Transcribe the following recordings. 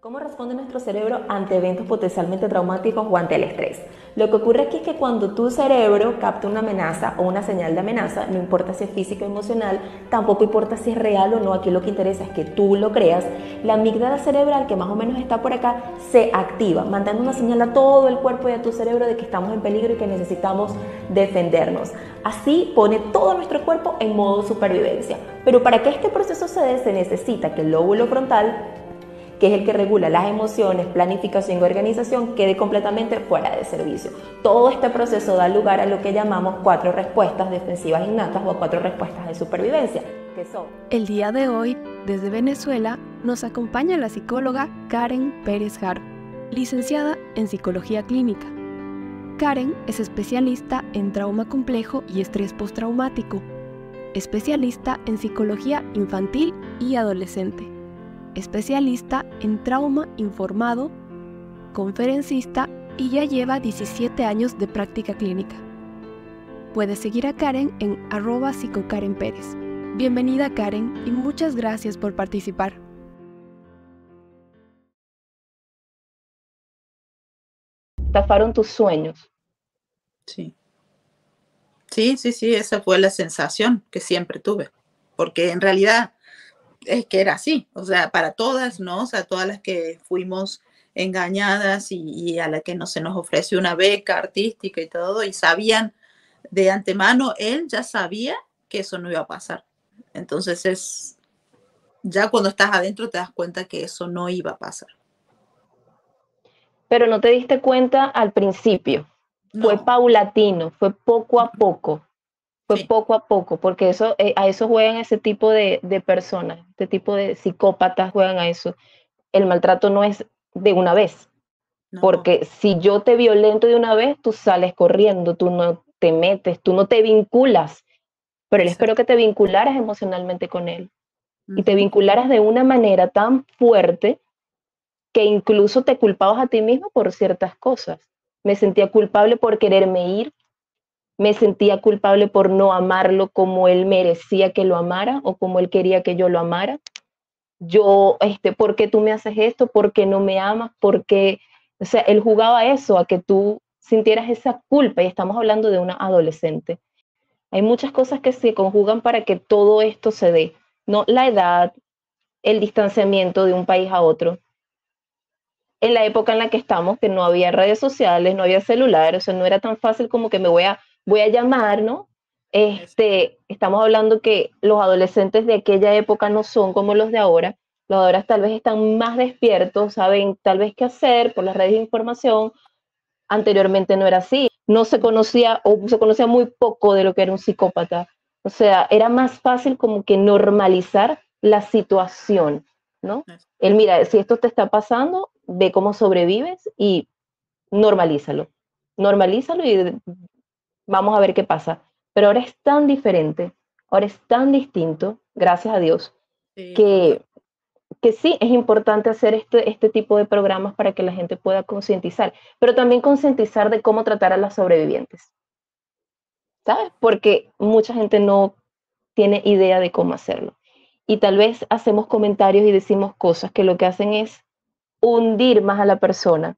¿Cómo responde nuestro cerebro ante eventos potencialmente traumáticos o ante el estrés? Lo que ocurre aquí es que cuando tu cerebro capta una amenaza o una señal de amenaza, no importa si es física o emocional, tampoco importa si es real o no, aquí lo que interesa es que tú lo creas, la amígdala cerebral, que más o menos está por acá, se activa, mandando una señal a todo el cuerpo y a tu cerebro de que estamos en peligro y que necesitamos defendernos. Así pone todo nuestro cuerpo en modo supervivencia. Pero para que este proceso se dé, se necesita que el lóbulo frontal, que es el que regula las emociones, planificación y organización, quede completamente fuera de servicio. Todo este proceso da lugar a lo que llamamos 4 respuestas defensivas innatas o 4 respuestas de supervivencia, que son... El día de hoy, desde Venezuela, nos acompaña la psicóloga Karen Pérez Jaro, licenciada en Psicología Clínica. Karen es especialista en trauma complejo y estrés postraumático, especialista en psicología infantil y adolescente, especialista en trauma informado, conferencista y ya lleva 17 años de práctica clínica. Puedes seguir a Karen en @psicokarenperez. Bienvenida Karen y muchas gracias por participar. Estafaron tus sueños. Sí. Sí, esa fue la sensación que siempre tuve, porque en realidad es que era así, o sea, para todas, ¿no? O sea, todas las que fuimos engañadas y a la que no se nos ofreció una beca artística y todo, y sabían de antemano, él ya sabía que eso no iba a pasar. Entonces ya cuando estás adentro te das cuenta que eso no iba a pasar. Pero no te diste cuenta al principio. Fue No. paulatino, fue poco a poco. Fue Sí. poco a poco, porque eso, a eso juegan ese tipo de personas, este tipo de psicópatas juegan a eso. El maltrato no es de una vez, No. porque si yo te violento de una vez, tú sales corriendo, tú no te metes, tú no te vinculas, pero él esperó que te vincularas emocionalmente con él y te vincularas de una manera tan fuerte que incluso te culpabas a ti mismo por ciertas cosas. Me sentía culpable por quererme ir, me sentía culpable por no amarlo como él merecía que lo amara o como él quería que yo lo amara. Yo, ¿por qué tú me haces esto? ¿Por qué no me amas? ¿Por qué? O sea, él jugaba a eso, a que tú sintieras esa culpa, y estamos hablando de una adolescente. Hay muchas cosas que se conjugan para que todo esto se dé, ¿no? La edad, el distanciamiento de un país a otro. En la época en la que estamos, que no había redes sociales, no había celular, o sea, no era tan fácil como que voy a llamar, ¿no? Estamos hablando que los adolescentes de aquella época no son como los de ahora. Los de ahora tal vez están más despiertos, saben tal vez qué hacer por las redes de información. Anteriormente no era así. No se conocía o se conocía muy poco de lo que era un psicópata. O sea, era más fácil como que normalizar la situación, ¿no? Él, mira, si esto te está pasando, ve cómo sobrevives y normalízalo. Normalízalo y vamos a ver qué pasa. Pero ahora es tan diferente, ahora es tan distinto, gracias a Dios, Sí, que, que sí es importante hacer este tipo de programas para que la gente pueda concientizar, pero también concientizar de cómo tratar a las sobrevivientes, ¿sabes? Porque mucha gente no tiene idea de cómo hacerlo. Y tal vez hacemos comentarios y decimos cosas que lo que hacen es hundir más a la persona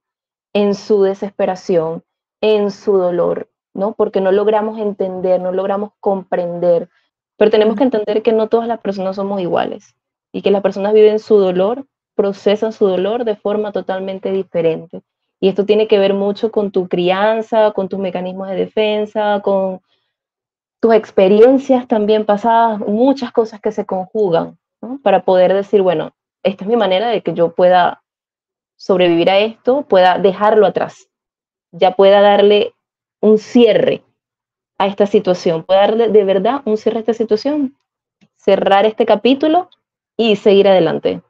en su desesperación, en su dolor, ¿no? Porque no logramos entender, no logramos comprender, pero tenemos que entender que no todas las personas somos iguales y que las personas viven su dolor, procesan su dolor de forma totalmente diferente. Y esto tiene que ver mucho con tu crianza, con tus mecanismos de defensa, con tus experiencias también pasadas, muchas cosas que se conjugan, ¿no? Para poder decir, bueno, esta es mi manera de que yo pueda sobrevivir a esto, pueda dejarlo atrás, ya pueda darle un cierre a esta situación, pueda darle de verdad un cierre a esta situación, cerrar este capítulo y seguir adelante.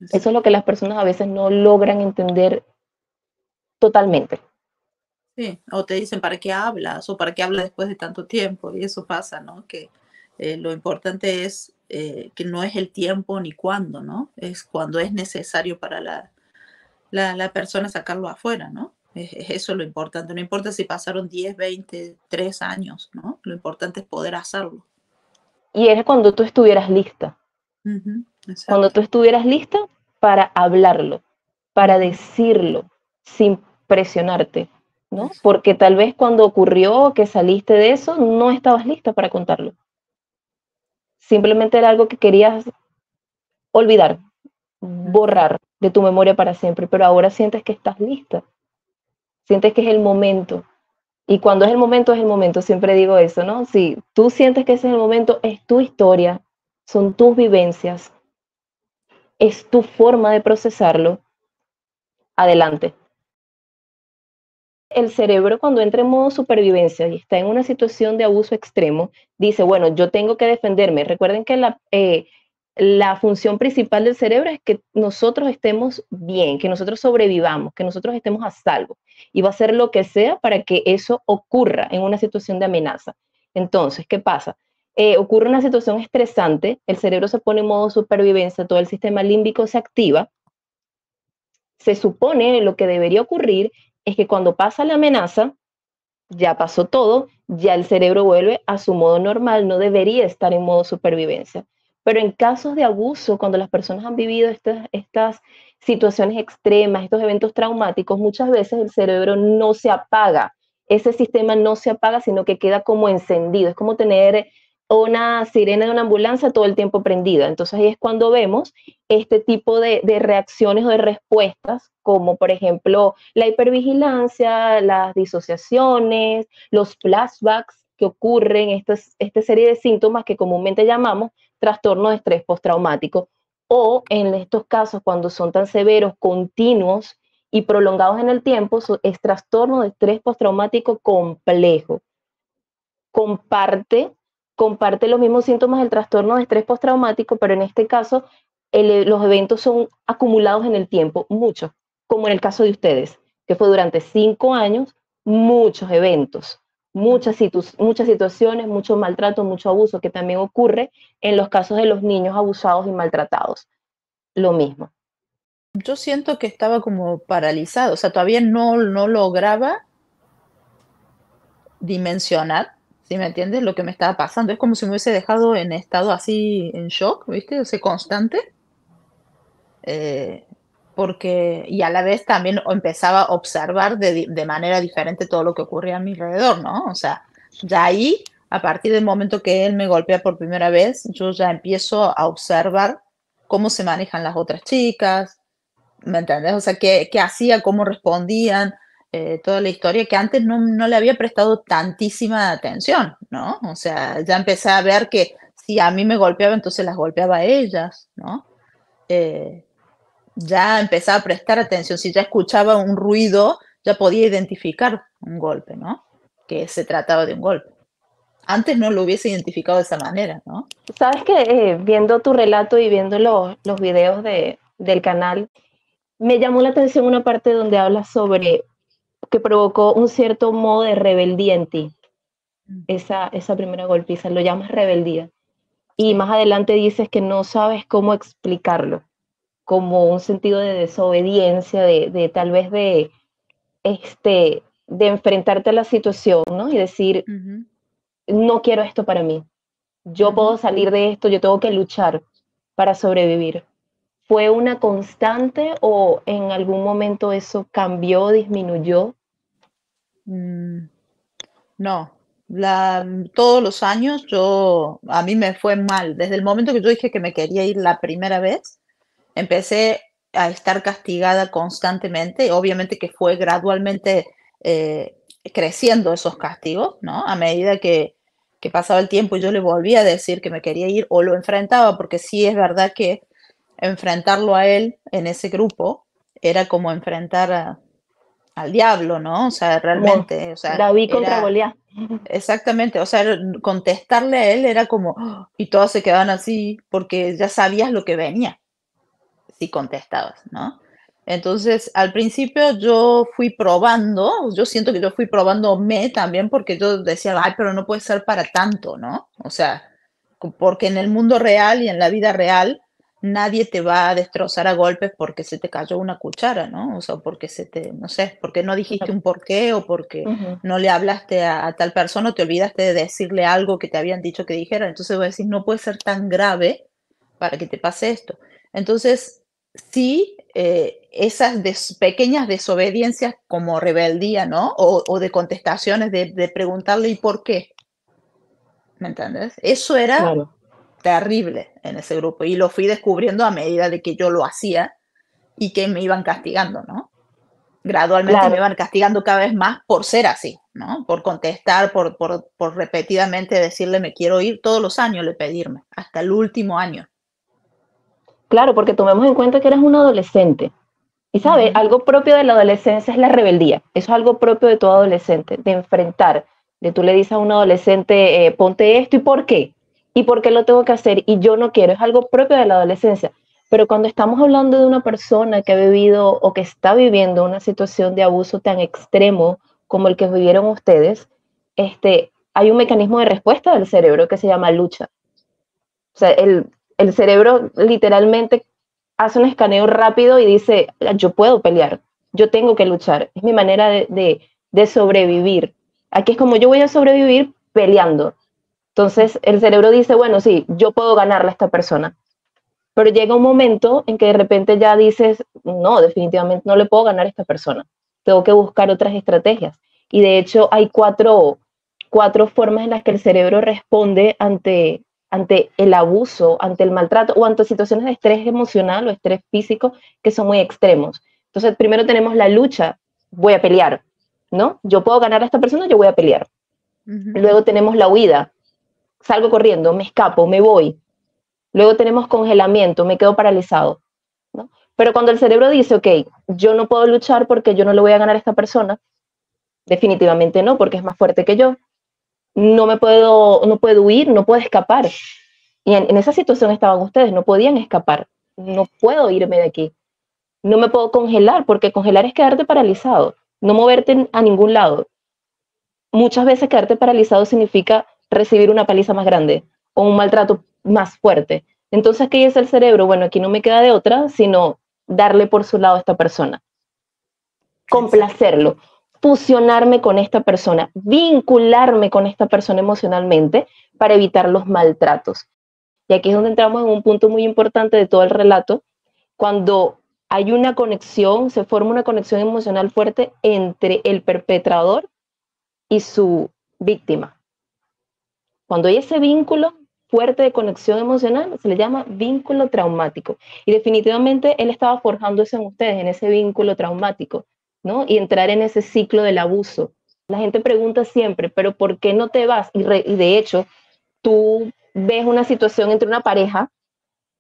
Eso es lo que las personas a veces no logran entender totalmente. Sí, o te dicen, ¿para qué hablas? O ¿para qué hablas después de tanto tiempo? Y eso pasa, ¿no? Que lo importante es que no es el tiempo ni cuándo, ¿no? Es cuando es necesario para la persona sacarlo afuera, ¿no? Es eso lo importante. No importa si pasaron 10, 20, 3 años, ¿no? Lo importante es poder hacerlo. Y era cuando tú estuvieras lista. Cuando Exacto. tú estuvieras lista, para hablarlo, para decirlo, sin presionarte, ¿no? Porque tal vez cuando ocurrió que saliste de eso, no estabas lista para contarlo. Simplemente era algo que querías olvidar, borrar de tu memoria para siempre, pero ahora sientes que estás lista, sientes que es el momento. Y cuando es el momento, siempre digo eso, ¿no? Si tú sientes que ese es el momento, es tu historia, son tus vivencias, es tu forma de procesarlo, adelante. El cerebro cuando entra en modo supervivencia y está en una situación de abuso extremo, dice, bueno, yo tengo que defenderme. Recuerden que la función principal del cerebro es que nosotros estemos bien, que nosotros sobrevivamos, que nosotros estemos a salvo. Y va a hacer lo que sea para que eso ocurra en una situación de amenaza. Entonces, ¿qué pasa? Ocurre una situación estresante, el cerebro se pone en modo supervivencia, todo el sistema límbico se activa. Se supone lo que debería ocurrir es que cuando pasa la amenaza, ya pasó todo, ya el cerebro vuelve a su modo normal, no debería estar en modo supervivencia. Pero en casos de abuso, cuando las personas han vivido estas situaciones extremas, estos eventos traumáticos, muchas veces el cerebro no se apaga, ese sistema no se apaga, sino que queda como encendido. Es como tener una sirena de una ambulancia todo el tiempo prendida. Entonces ahí es cuando vemos este tipo de reacciones o de respuestas, como por ejemplo la hipervigilancia, las disociaciones, los flashbacks que ocurren, esta serie de síntomas que comúnmente llamamos trastorno de estrés postraumático, o en estos casos cuando son tan severos, continuos y prolongados en el tiempo, es trastorno de estrés postraumático complejo. Comparte los mismos síntomas del trastorno de estrés postraumático, pero en este caso los eventos son acumulados en el tiempo, muchos, como en el caso de ustedes, que fue durante 5 años, muchos eventos, muchas situaciones, mucho maltrato, mucho abuso, que también ocurre en los casos de los niños abusados y maltratados. Lo mismo. Yo siento que estaba como paralizado, o sea, todavía no lograba dimensionar, ¿sí me entiendes? Lo que me estaba pasando. Es como si me hubiese dejado en estado así en shock, ¿viste? O sea, constante. Eh, porque, y a la vez también empezaba a observar de manera diferente todo lo que ocurría a mi alrededor, ¿no? O sea, ya ahí, a partir del momento que él me golpea por primera vez, yo ya empiezo a observar cómo se manejan las otras chicas, ¿me entendés? O sea, qué hacía, cómo respondían, toda la historia que antes no le había prestado tantísima atención, ¿no? O sea, ya empecé a ver que si a mí me golpeaba, entonces las golpeaba a ellas, ¿no? Ya empezaba a prestar atención, si ya escuchaba un ruido, ya podía identificar un golpe, ¿no? Que se trataba de un golpe. Antes no lo hubiese identificado de esa manera, ¿no? Sabes que viendo tu relato y viendo los videos del canal, me llamó la atención una parte donde hablas sobre que provocó un cierto modo de rebeldía en ti, esa primera golpiza, lo llamas rebeldía. Y más adelante dices que no sabes cómo explicarlo, como un sentido de desobediencia, de tal vez de enfrentarte a la situación, ¿no? Y decir, no quiero esto para mí, yo puedo salir de esto, yo tengo que luchar para sobrevivir. ¿Fue una constante o en algún momento eso cambió, disminuyó? No, todos los años a mí me fue mal. Desde el momento que yo dije que me quería ir la primera vez, empecé a estar castigada constantemente. Obviamente que fue gradualmente creciendo esos castigos, ¿no? A medida que pasaba el tiempo y yo le volvía a decir que me quería ir o lo enfrentaba, porque sí es verdad que enfrentarlo a él en ese grupo era como enfrentar al diablo, ¿no? O sea, Como realmente, o sea, David contra era Goliat. exactamente, o sea, contestarle a él era como, ¡ah! Y todos se quedaban así porque ya sabías lo que venía si contestabas, ¿no? Entonces, al principio yo fui probando, yo siento que yo fui probándome también porque yo decía, ay, pero no puede ser para tanto, ¿no? O sea, porque en el mundo real y en la vida real nadie te va a destrozar a golpes porque se te cayó una cuchara, ¿no? O sea, porque no sé, porque no dijiste un porqué o porque Ujú. no le hablaste a tal persona o te olvidaste de decirle algo que te habían dicho que dijera. Entonces voy a decir, no puede ser tan grave para que te pase esto. Entonces, sí, esas pequeñas desobediencias como rebeldía, ¿no? O de contestaciones de preguntarle ¿y por qué? ¿Me entiendes? Eso era Claro, terrible en ese grupo y lo fui descubriendo a medida de que yo lo hacía y que me iban castigando, ¿no? Gradualmente me claro. iban castigando cada vez más por ser así, ¿no? Por contestar, por repetidamente decirle me quiero ir, todos los años le pedirme, hasta el último año. Claro, porque tomemos en cuenta que eres un adolescente. Y sabe, Ujú, algo propio de la adolescencia es la rebeldía. Eso es algo propio de todo adolescente, de enfrentar. De tú le dices a un adolescente, ponte esto y por qué. Y por qué lo tengo que hacer y yo no quiero. Es algo propio de la adolescencia. Pero cuando estamos hablando de una persona que ha vivido o que está viviendo una situación de abuso tan extremo como el que vivieron ustedes, hay un mecanismo de respuesta del cerebro que se llama lucha. O sea, el cerebro literalmente hace un escaneo rápido y dice, yo puedo pelear, yo tengo que luchar, es mi manera de sobrevivir. Aquí es como yo voy a sobrevivir peleando. Entonces el cerebro dice, bueno, sí, yo puedo ganarle a esta persona. Pero llega un momento en que de repente ya dices, no, definitivamente no le puedo ganar a esta persona. Tengo que buscar otras estrategias. Y de hecho hay cuatro formas en las que el cerebro responde ante el abuso, ante el maltrato o ante situaciones de estrés emocional o estrés físico que son muy extremos. Entonces, primero tenemos la lucha, voy a pelear, ¿no? Yo puedo ganar a esta persona, yo voy a pelear. ujú. Luego tenemos la huida, salgo corriendo, me escapo, me voy. Luego tenemos congelamiento, me quedo paralizado, ¿no? Pero cuando el cerebro dice, ok, yo no puedo luchar porque yo no le voy a ganar a esta persona, definitivamente no, porque es más fuerte que yo. No puedo huir, no puedo escapar. Y en esa situación estaban ustedes, no podían escapar. No puedo irme de aquí. No me puedo congelar, porque congelar es quedarte paralizado, no moverte a ningún lado. Muchas veces quedarte paralizado significa recibir una paliza más grande o un maltrato más fuerte. Entonces, ¿qué es el cerebro? Bueno, aquí no me queda de otra, sino darle por su lado a esta persona, Exacto. complacerlo, fusionarme con esta persona, vincularme con esta persona emocionalmente para evitar los maltratos. Y aquí es donde entramos en un punto muy importante de todo el relato, cuando hay una conexión, se forma una conexión emocional fuerte entre el perpetrador y su víctima. Cuando hay ese vínculo fuerte de conexión emocional, se le llama vínculo traumático. Y definitivamente él estaba forjando eso en ustedes, en ese vínculo traumático, ¿no? Y entrar en ese ciclo del abuso. La gente pregunta siempre, pero ¿por qué no te vas? Y de hecho, tú ves una situación entre una pareja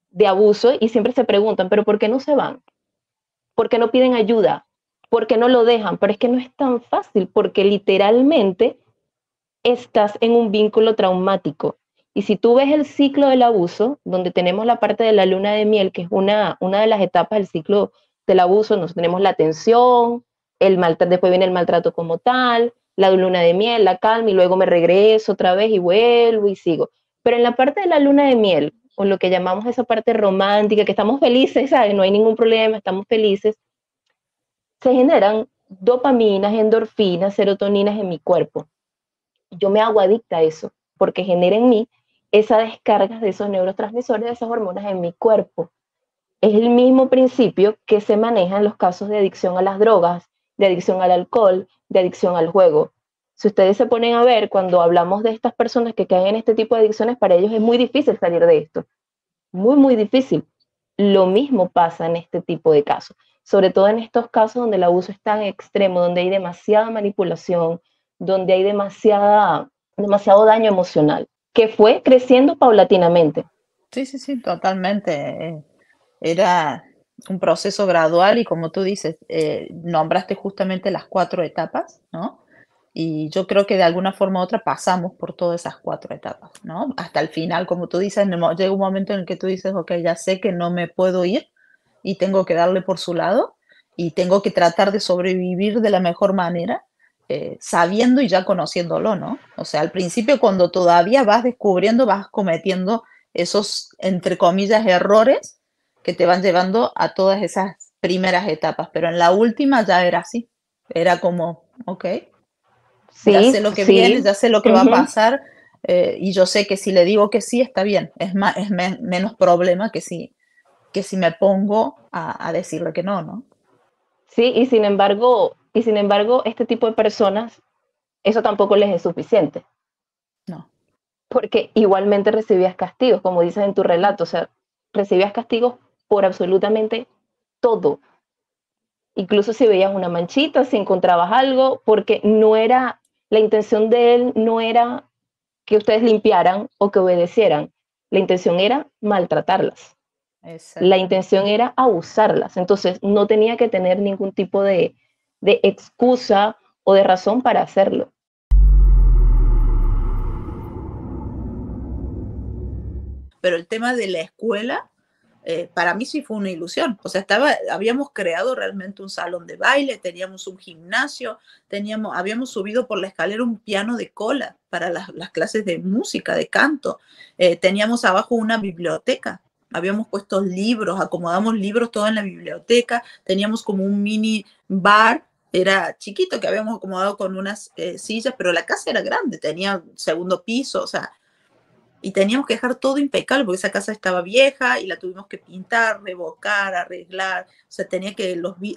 de abuso y siempre se preguntan, pero ¿por qué no se van? ¿Por qué no piden ayuda? ¿Por qué no lo dejan? Pero es que no es tan fácil porque literalmente estás en un vínculo traumático. Y si tú ves el ciclo del abuso, donde tenemos la parte de la luna de miel, que es una de las etapas del ciclo del abuso, nos tenemos la tensión, después viene el maltrato como tal, la luna de miel, la calma, y luego me regreso otra vez y vuelvo y sigo. Pero en la parte de la luna de miel, o lo que llamamos esa parte romántica, que estamos felices, ¿sabes? No hay ningún problema, estamos felices, se generan dopaminas, endorfinas, serotoninas en mi cuerpo. Yo me hago adicta a eso, porque genera en mí esa descarga de esos neurotransmisores, de esas hormonas en mi cuerpo. Es el mismo principio que se maneja en los casos de adicción a las drogas, de adicción al alcohol, de adicción al juego. Si ustedes se ponen a ver, cuando hablamos de estas personas que caen en este tipo de adicciones, para ellos es muy difícil salir de esto. Muy, muy difícil. Lo mismo pasa en este tipo de casos, sobre todo en estos casos donde el abuso es tan extremo, donde hay demasiada manipulación, donde hay demasiado daño emocional, que fue creciendo paulatinamente. Sí, sí, sí, totalmente. Era un proceso gradual y como tú dices, nombraste justamente las 4 etapas, ¿no? Y yo creo que de alguna forma u otra pasamos por todas esas 4 etapas, ¿no? Hasta el final, como tú dices, llega un momento en el que tú dices, ok, ya sé que no me puedo ir y tengo que darle por su lado y tengo que tratar de sobrevivir de la mejor manera, sabiendo y ya conociéndolo, ¿no? O sea, al principio cuando todavía vas descubriendo, vas cometiendo esos, entre comillas, errores que te van llevando a todas esas primeras etapas, pero en la última ya era así, era como, ok, ya Sí, sé lo que sí. viene, ya sé lo que va a Uh-huh. pasar, y yo sé que si le digo que sí, está bien, es menos problema que si que si me pongo a decirle que no, ¿no? Sí, y sin embargo, este tipo de personas, eso tampoco les es suficiente, No. porque igualmente recibías castigos, como dices en tu relato, o sea, recibías castigos por absolutamente todo, incluso si veías una manchita, si encontrabas algo, porque no era, la intención de él no era que ustedes limpiaran o que obedecieran, la intención era maltratarlas. La Exactamente. intención era abusarlas, entonces no tenía que tener ningún tipo de excusa o de razón para hacerlo. Pero el tema de la escuela, para mí sí fue una ilusión. O sea, habíamos creado realmente un salón de baile, teníamos un gimnasio, habíamos subido por la escalera un piano de cola para las clases de música, de canto. Teníamos abajo una biblioteca. Habíamos puesto libros, acomodamos libros todo en la biblioteca. Teníamos como un mini bar, era chiquito, que habíamos acomodado con unas sillas, pero la casa era grande, tenía segundo piso, o sea, y teníamos que dejar todo impecable porque esa casa estaba vieja y la tuvimos que pintar, revocar, arreglar. O sea,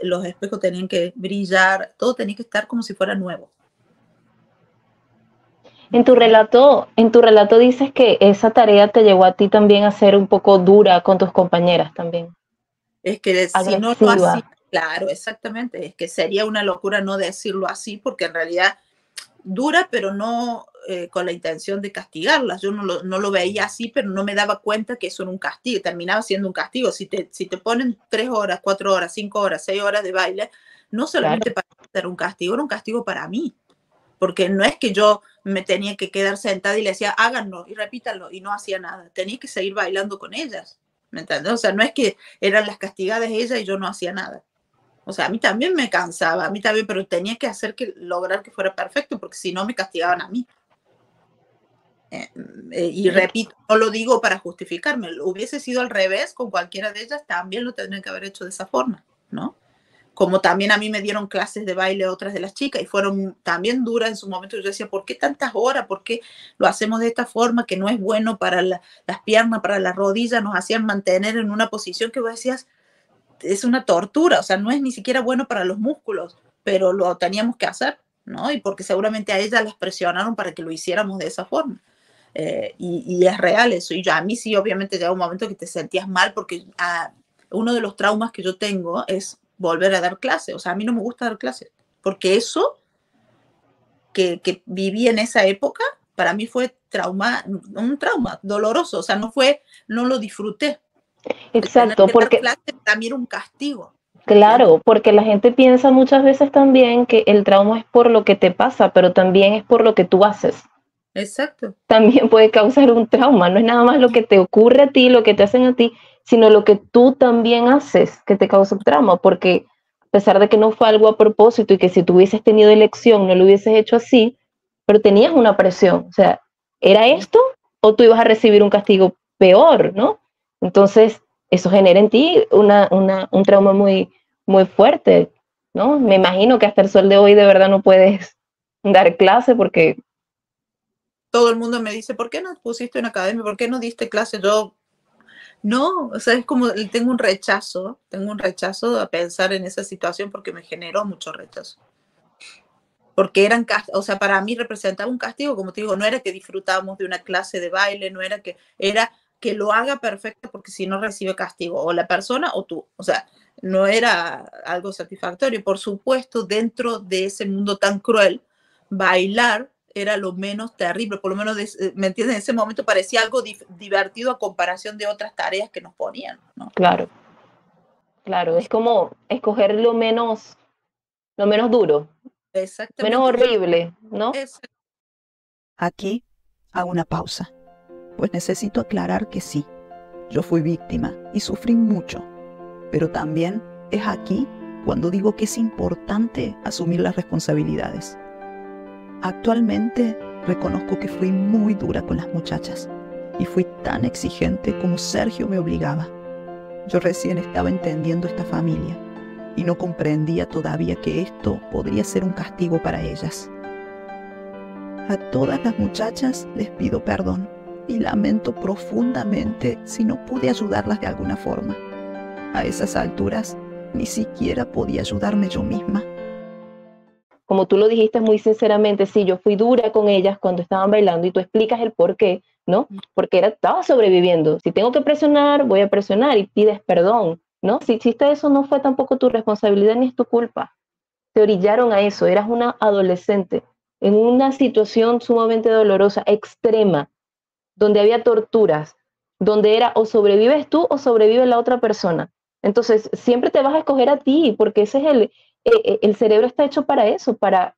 los espejos tenían que brillar, todo tenía que estar como si fuera nuevo. ¿Entendés? En tu relato dices que esa tarea te llevó a ti también a ser un poco dura con tus compañeras también, Es que si no lo hacía, agresiva. claro, exactamente, es que sería una locura no decirlo así porque en realidad dura, pero no con la intención de castigarlas. Yo no lo veía así, pero no me daba cuenta que eso era un castigo. Terminaba siendo un castigo. Si te ponen 3 horas, 4 horas, 5 horas, 6 horas de baile, no Claro, solamente para hacer un castigo, era un castigo para mí. Porque no es que yo me tenía que quedar sentada y le decía, háganlo y repítanlo, y no hacía nada. Tenía que seguir bailando con ellas. ¿Me entiendes? O sea, no es que eran las castigadas ellas y yo no hacía nada. O sea, a mí también me cansaba, a mí también, pero tenía que lograr que fuera perfecto, porque si no me castigaban a mí. Y repito, no lo digo para justificarme, hubiese sido al revés con cualquiera de ellas, también lo tendrían que haber hecho de esa forma, ¿no? Como también a mí me dieron clases de baile otras de las chicas y fueron también duras en su momento. Yo decía, ¿por qué tantas horas? ¿Por qué lo hacemos de esta forma que no es bueno para las piernas, para las rodillas? Nos hacían mantener en una posición que vos decías, es una tortura, o sea, no es ni siquiera bueno para los músculos, pero lo teníamos que hacer, ¿no? Y porque seguramente a ellas las presionaron para que lo hiciéramos de esa forma. Y es real eso. Y a mí sí, obviamente llega un momento que te sentías mal porque uno de los traumas que yo tengo es volver a dar clases. O sea, a mí no me gusta dar clases, porque eso que viví en esa época, para mí fue un trauma doloroso. O sea, no lo disfruté. El tener exacto, que dar porque, clases también era un castigo, ¿me entiendes? claro, porque la gente piensa muchas veces también que el trauma es por lo que te pasa, pero también es por lo que tú haces. Exacto. También puede causar un trauma, no es nada más lo que te ocurre a ti, lo que te hacen a ti, sino lo que tú también haces que te causa un trauma, porque a pesar de que no fue algo a propósito y que si tú hubieses tenido elección no lo hubieses hecho así, pero tenías una presión, o sea, ¿era Sí. esto o tú ibas a recibir un castigo peor, ¿no? Entonces, eso genera en ti un trauma muy, muy fuerte, ¿no? Me imagino que hasta el sol de hoy de verdad no puedes dar clase porque, Todo el mundo me dice, ¿por qué no pusiste una academia? ¿Por qué no diste clase? Yo, no, o sea, es como, tengo un rechazo a pensar en esa situación porque me generó mucho rechazo. Porque o sea, para mí representaba un castigo, como te digo, no era que disfrutábamos de una clase de baile, era que lo haga perfecto porque si no recibe castigo, o la persona o tú, o sea, no era algo satisfactorio. Por supuesto, dentro de ese mundo tan cruel, bailar era lo menos terrible, por lo menos, ¿me entiendes? En ese momento parecía algo divertido a comparación de otras tareas que nos ponían, ¿no? claro, claro, O es sea, como escoger lo menos duro, menos exactamente, horrible, ¿no? es, Aquí hago una pausa, pues necesito aclarar que sí, yo fui víctima y sufrí mucho, pero también es aquí cuando digo que es importante asumir las responsabilidades. Actualmente reconozco que fui muy dura con las muchachas y fui tan exigente como Sergio me obligaba. Yo recién estaba entendiendo esta familia y no comprendía todavía que esto podría ser un castigo para ellas. A todas las muchachas les pido perdón y lamento profundamente si no pude ayudarlas de alguna forma. A esas alturas, ni siquiera podía ayudarme yo misma. Como tú lo dijiste muy sinceramente, sí, yo fui dura con ellas cuando estaban bailando y tú explicas el por qué, ¿no? Porque estaba sobreviviendo. Si tengo que presionar, voy a presionar y pides perdón, ¿no? Si hiciste eso, no fue tampoco tu responsabilidad ni es tu culpa. Te orillaron a eso, eras una adolescente en una situación sumamente dolorosa, extrema, donde había torturas, donde era o sobrevives tú o sobrevive la otra persona. Entonces, siempre te vas a escoger a ti, porque ese es el cerebro está hecho para eso, para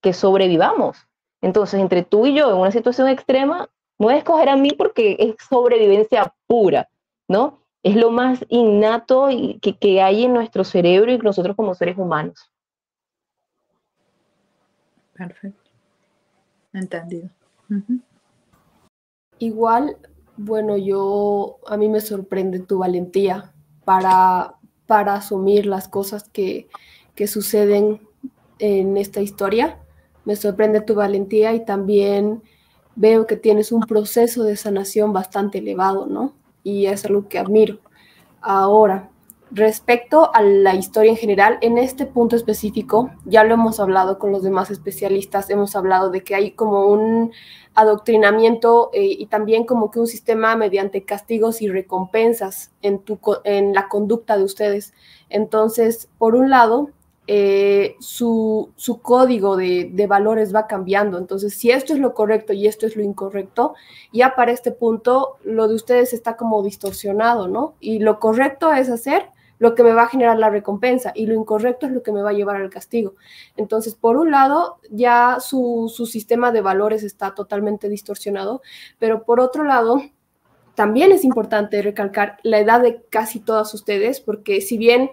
que sobrevivamos. Entonces, entre tú y yo en una situación extrema, me voy a escoger a mí porque es sobrevivencia pura, ¿no? Es lo más innato que hay en nuestro cerebro y nosotros como seres humanos. Perfecto. Entendido. Uh-huh. Igual, bueno, a mí me sorprende tu valentía para asumir las cosas que suceden en esta historia. Me sorprende tu valentía y también veo que tienes un proceso de sanación bastante elevado, ¿no? Y es algo que admiro. Ahora, respecto a la historia en general, en este punto específico, ya lo hemos hablado con los demás especialistas, hemos hablado de que hay como un adoctrinamiento y también como que un sistema mediante castigos y recompensas en la conducta de ustedes. Entonces, por un lado, su código de valores va cambiando. Entonces, si esto es lo correcto y esto es lo incorrecto, ya para este punto lo de ustedes está como distorsionado, ¿no? Y lo correcto es hacer lo que me va a generar la recompensa y lo incorrecto es lo que me va a llevar al castigo. Entonces, por un lado, ya su sistema de valores está totalmente distorsionado, pero por otro lado, también es importante recalcar la edad de casi todas ustedes, porque si bien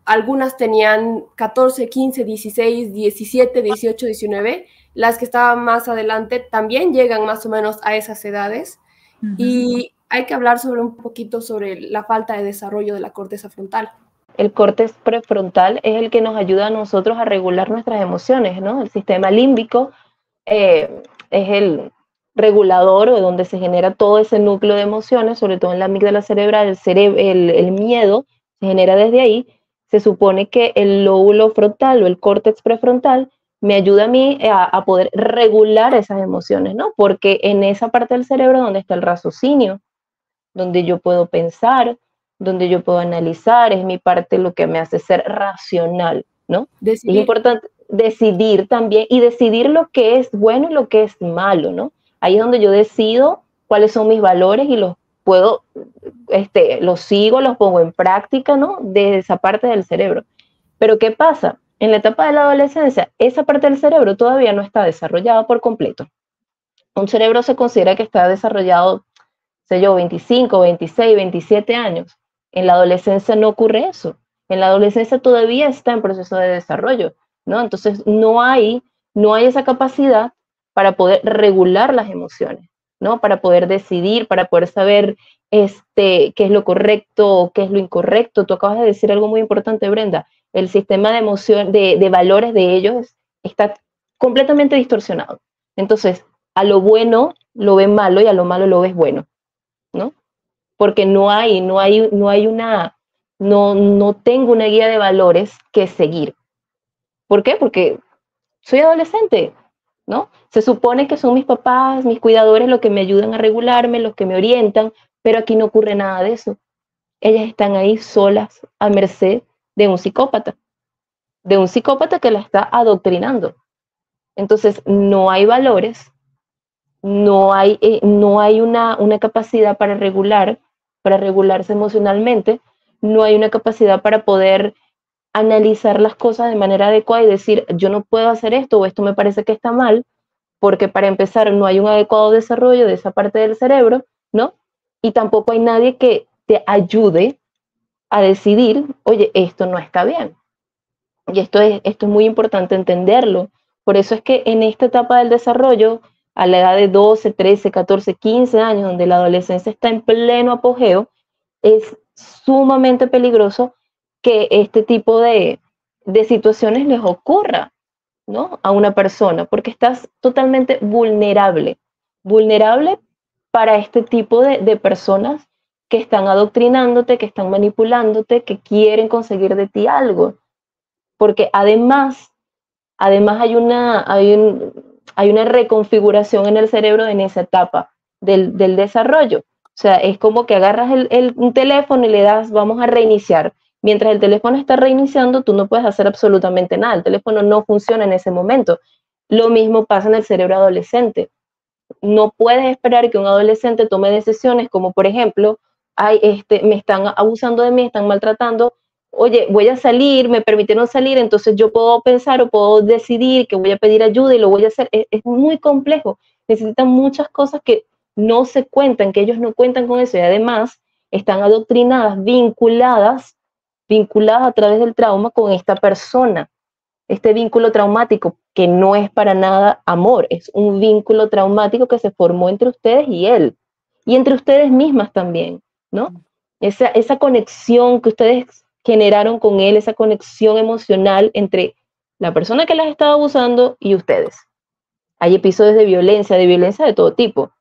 algunas tenían 14, 15, 16, 17, 18, 19. Las que estaban más adelante también llegan más o menos a esas edades. Uh-huh. Y hay que hablar un poquito sobre la falta de desarrollo de la corteza frontal. El córtex prefrontal es el que nos ayuda a nosotros a regular nuestras emociones, ¿no? El sistema límbico es el regulador o donde se genera todo ese núcleo de emociones, sobre todo en la amígdala cerebral, el miedo se genera desde ahí. Se supone que el lóbulo frontal o el córtex prefrontal me ayuda a mí a poder regular esas emociones, ¿no? Porque en esa parte del cerebro donde está el raciocinio, donde yo puedo pensar, donde yo puedo analizar, es mi parte lo que me hace ser racional, ¿no? Decidir. Es importante decidir también y decidir lo que es bueno y lo que es malo, ¿no? Ahí es donde yo decido cuáles son mis valores y los puedo, los sigo, los pongo en práctica, ¿no? Desde esa parte del cerebro. Pero ¿qué pasa? En la etapa de la adolescencia, esa parte del cerebro todavía no está desarrollada por completo. Un cerebro se considera que está desarrollado, sé yo, 25, 26, 27 años. En la adolescencia no ocurre eso. En la adolescencia todavía está en proceso de desarrollo, ¿no? Entonces no hay esa capacidad para poder regular las emociones, ¿no? Para poder decidir, para poder saber qué es lo correcto, qué es lo incorrecto. Tú acabas de decir algo muy importante, Brenda. El sistema de emoción, de valores de ellos está completamente distorsionado. Entonces, a lo bueno lo ven malo y a lo malo lo ves bueno, ¿no? Porque no tengo una guía de valores que seguir. ¿Por qué? Porque soy adolescente, ¿no? Se supone que son mis papás, mis cuidadores, los que me ayudan a regularme, los que me orientan, pero aquí no ocurre nada de eso. Ellas están ahí solas, a merced de un psicópata que la está adoctrinando. Entonces, no hay valores, no hay una capacidad para regularse emocionalmente, no hay una capacidad para poder analizar las cosas de manera adecuada y decir, yo no puedo hacer esto o esto me parece que está mal, porque para empezar no hay un adecuado desarrollo de esa parte del cerebro, ¿no? Y tampoco hay nadie que te ayude a decidir, oye, esto no está bien. Y esto es muy importante entenderlo. Por eso es que en esta etapa del desarrollo, a la edad de 12, 13, 14, 15 años, donde la adolescencia está en pleno apogeo, es sumamente peligroso que este tipo de situaciones les ocurra, ¿no? A una persona, porque estás totalmente vulnerable para este tipo de personas que están adoctrinándote, que están manipulándote, que quieren conseguir de ti algo. Porque además hay una reconfiguración en el cerebro en esa etapa del desarrollo. O sea, es como que agarras un teléfono y le das, vamos a reiniciar. Mientras el teléfono está reiniciando, tú no puedes hacer absolutamente nada. El teléfono no funciona en ese momento. Lo mismo pasa en el cerebro adolescente. No puedes esperar que un adolescente tome decisiones como, por ejemplo, me están abusando de mí, están maltratando, oye, voy a salir, me permitieron salir, entonces yo puedo pensar o puedo decidir que voy a pedir ayuda y lo voy a hacer. Es muy complejo. Necesitan muchas cosas que no se cuentan, que ellos no cuentan con eso, y además están adoctrinadas, vinculadas a través del trauma con esta persona. Este vínculo traumático que no es para nada amor, es un vínculo traumático que se formó entre ustedes y él, y entre ustedes mismas también, ¿no? Esa conexión que ustedes generaron con él, esa conexión emocional entre la persona que las estaba abusando y ustedes. Hay episodios de violencia de todo tipo.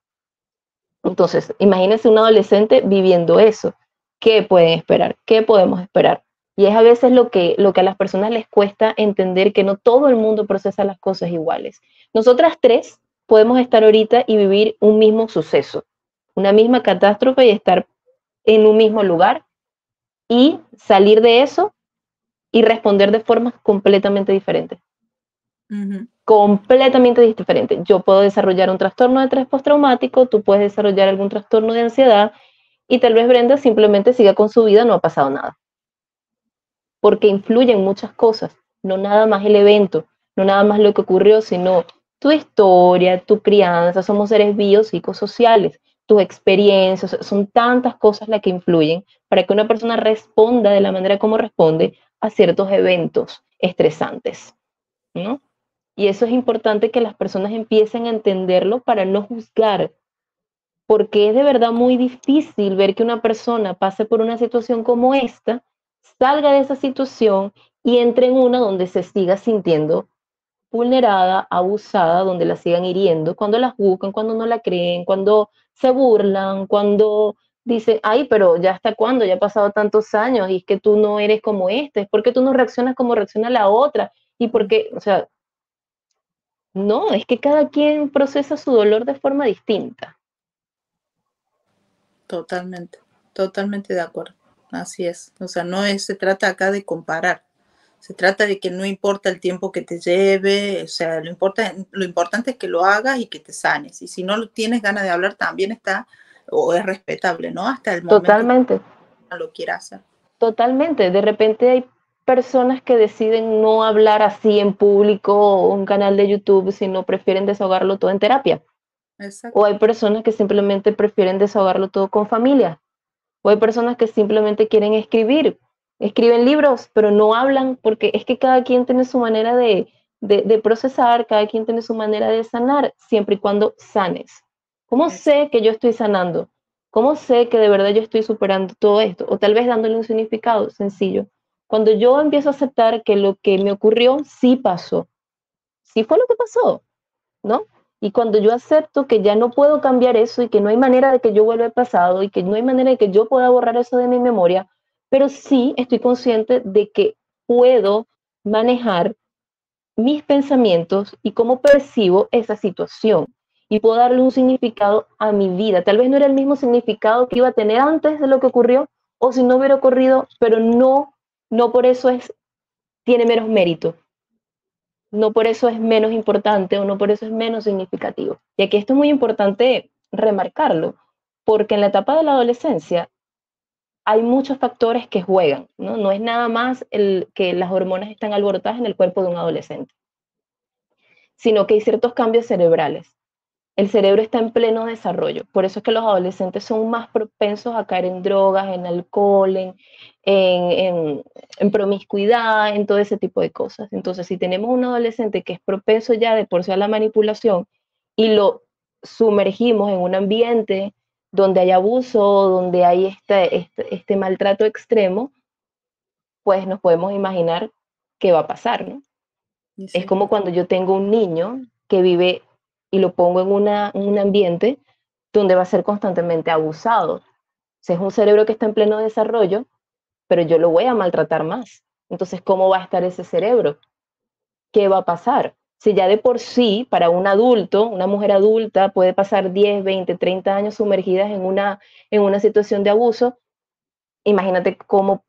Entonces, imagínense un adolescente viviendo eso. ¿Qué pueden esperar? ¿Qué podemos esperar? Y es a veces lo que a las personas les cuesta entender, que no todo el mundo procesa las cosas iguales. Nosotras tres podemos estar ahorita y vivir un mismo suceso, una misma catástrofe, y estar en un mismo lugar y salir de eso y responder de formas completamente diferentes. Completamente diferente. Yo puedo desarrollar un trastorno de estrés postraumático, tú puedes desarrollar algún trastorno de ansiedad, y tal vez Brenda simplemente siga con su vida, no ha pasado nada. Porque influyen muchas cosas, no nada más el evento, no nada más lo que ocurrió, sino tu historia, tu crianza. Somos seres biopsicosociales, tus experiencias, son tantas cosas las que influyen para que una persona responda de la manera como responde a ciertos eventos estresantes, ¿no? Y eso es importante, que las personas empiecen a entenderlo para no juzgar, porque es de verdad muy difícil ver que una persona pase por una situación como esta, salga de esa situación y entre en una donde se siga sintiendo vulnerada, abusada, donde la sigan hiriendo, cuando la juzgan, cuando no la creen, cuando se burlan, cuando dicen, ay, pero ya hasta cuándo, ya ha pasado tantos años y es que tú no eres como este, es porque tú no reaccionas como reacciona la otra, y porque, o sea, no, es que cada quien procesa su dolor de forma distinta. Totalmente, totalmente de acuerdo. Así es. O sea, se trata acá de comparar. Se trata de que no importa el tiempo que te lleve, o sea, lo importante es que lo hagas y que te sanes. Y si no tienes ganas de hablar, también está, o es respetable, ¿no? Hasta el momento Totalmente. que lo quieras hacer. Totalmente. De repente hay personas que deciden no hablar así en público o un canal de YouTube, sino prefieren desahogarlo todo en terapia. Exacto. O hay personas que simplemente prefieren desahogarlo todo con familia. O hay personas que simplemente quieren escribir. Escriben libros, pero no hablan, porque es que cada quien tiene su manera de procesar, cada quien tiene su manera de sanar, siempre y cuando sanes. ¿Cómo sé que yo estoy sanando? ¿Cómo sé que de verdad yo estoy superando todo esto? O tal vez dándole un significado sencillo. Cuando yo empiezo a aceptar que lo que me ocurrió sí pasó, sí fue lo que pasó, ¿no? Y cuando yo acepto que ya no puedo cambiar eso y que no hay manera de que yo vuelva al pasado y que no hay manera de que yo pueda borrar eso de mi memoria, pero sí estoy consciente de que puedo manejar mis pensamientos y cómo percibo esa situación, y puedo darle un significado a mi vida. Tal vez no era el mismo significado que iba a tener antes de lo que ocurrió, o si no hubiera ocurrido, pero no por eso tiene menos mérito. No por eso es menos importante, o no por eso es menos significativo. Y aquí esto es muy importante remarcarlo, porque en la etapa de la adolescencia hay muchos factores que juegan, ¿no? No es nada más que las hormonas están alborotadas en el cuerpo de un adolescente, sino que hay ciertos cambios cerebrales. El cerebro está en pleno desarrollo. Por eso es que los adolescentes son más propensos a caer en drogas, en alcohol, en promiscuidad, en todo ese tipo de cosas. Entonces, si tenemos un adolescente que es propenso ya de por sí a la manipulación, y lo sumergimos en un ambiente donde hay abuso, donde hay este maltrato extremo, pues nos podemos imaginar qué va a pasar, ¿no? Sí. Es como cuando yo tengo un niño que vive y lo pongo en un ambiente donde va a ser constantemente abusado. O Si es un cerebro que está en pleno desarrollo, pero yo lo voy a maltratar más. Entonces, ¿cómo va a estar ese cerebro? ¿Qué va a pasar? Si ya de por sí, para un adulto, una mujer adulta, puede pasar 10, 20, 30 años sumergidas en una situación de abuso, imagínate cómo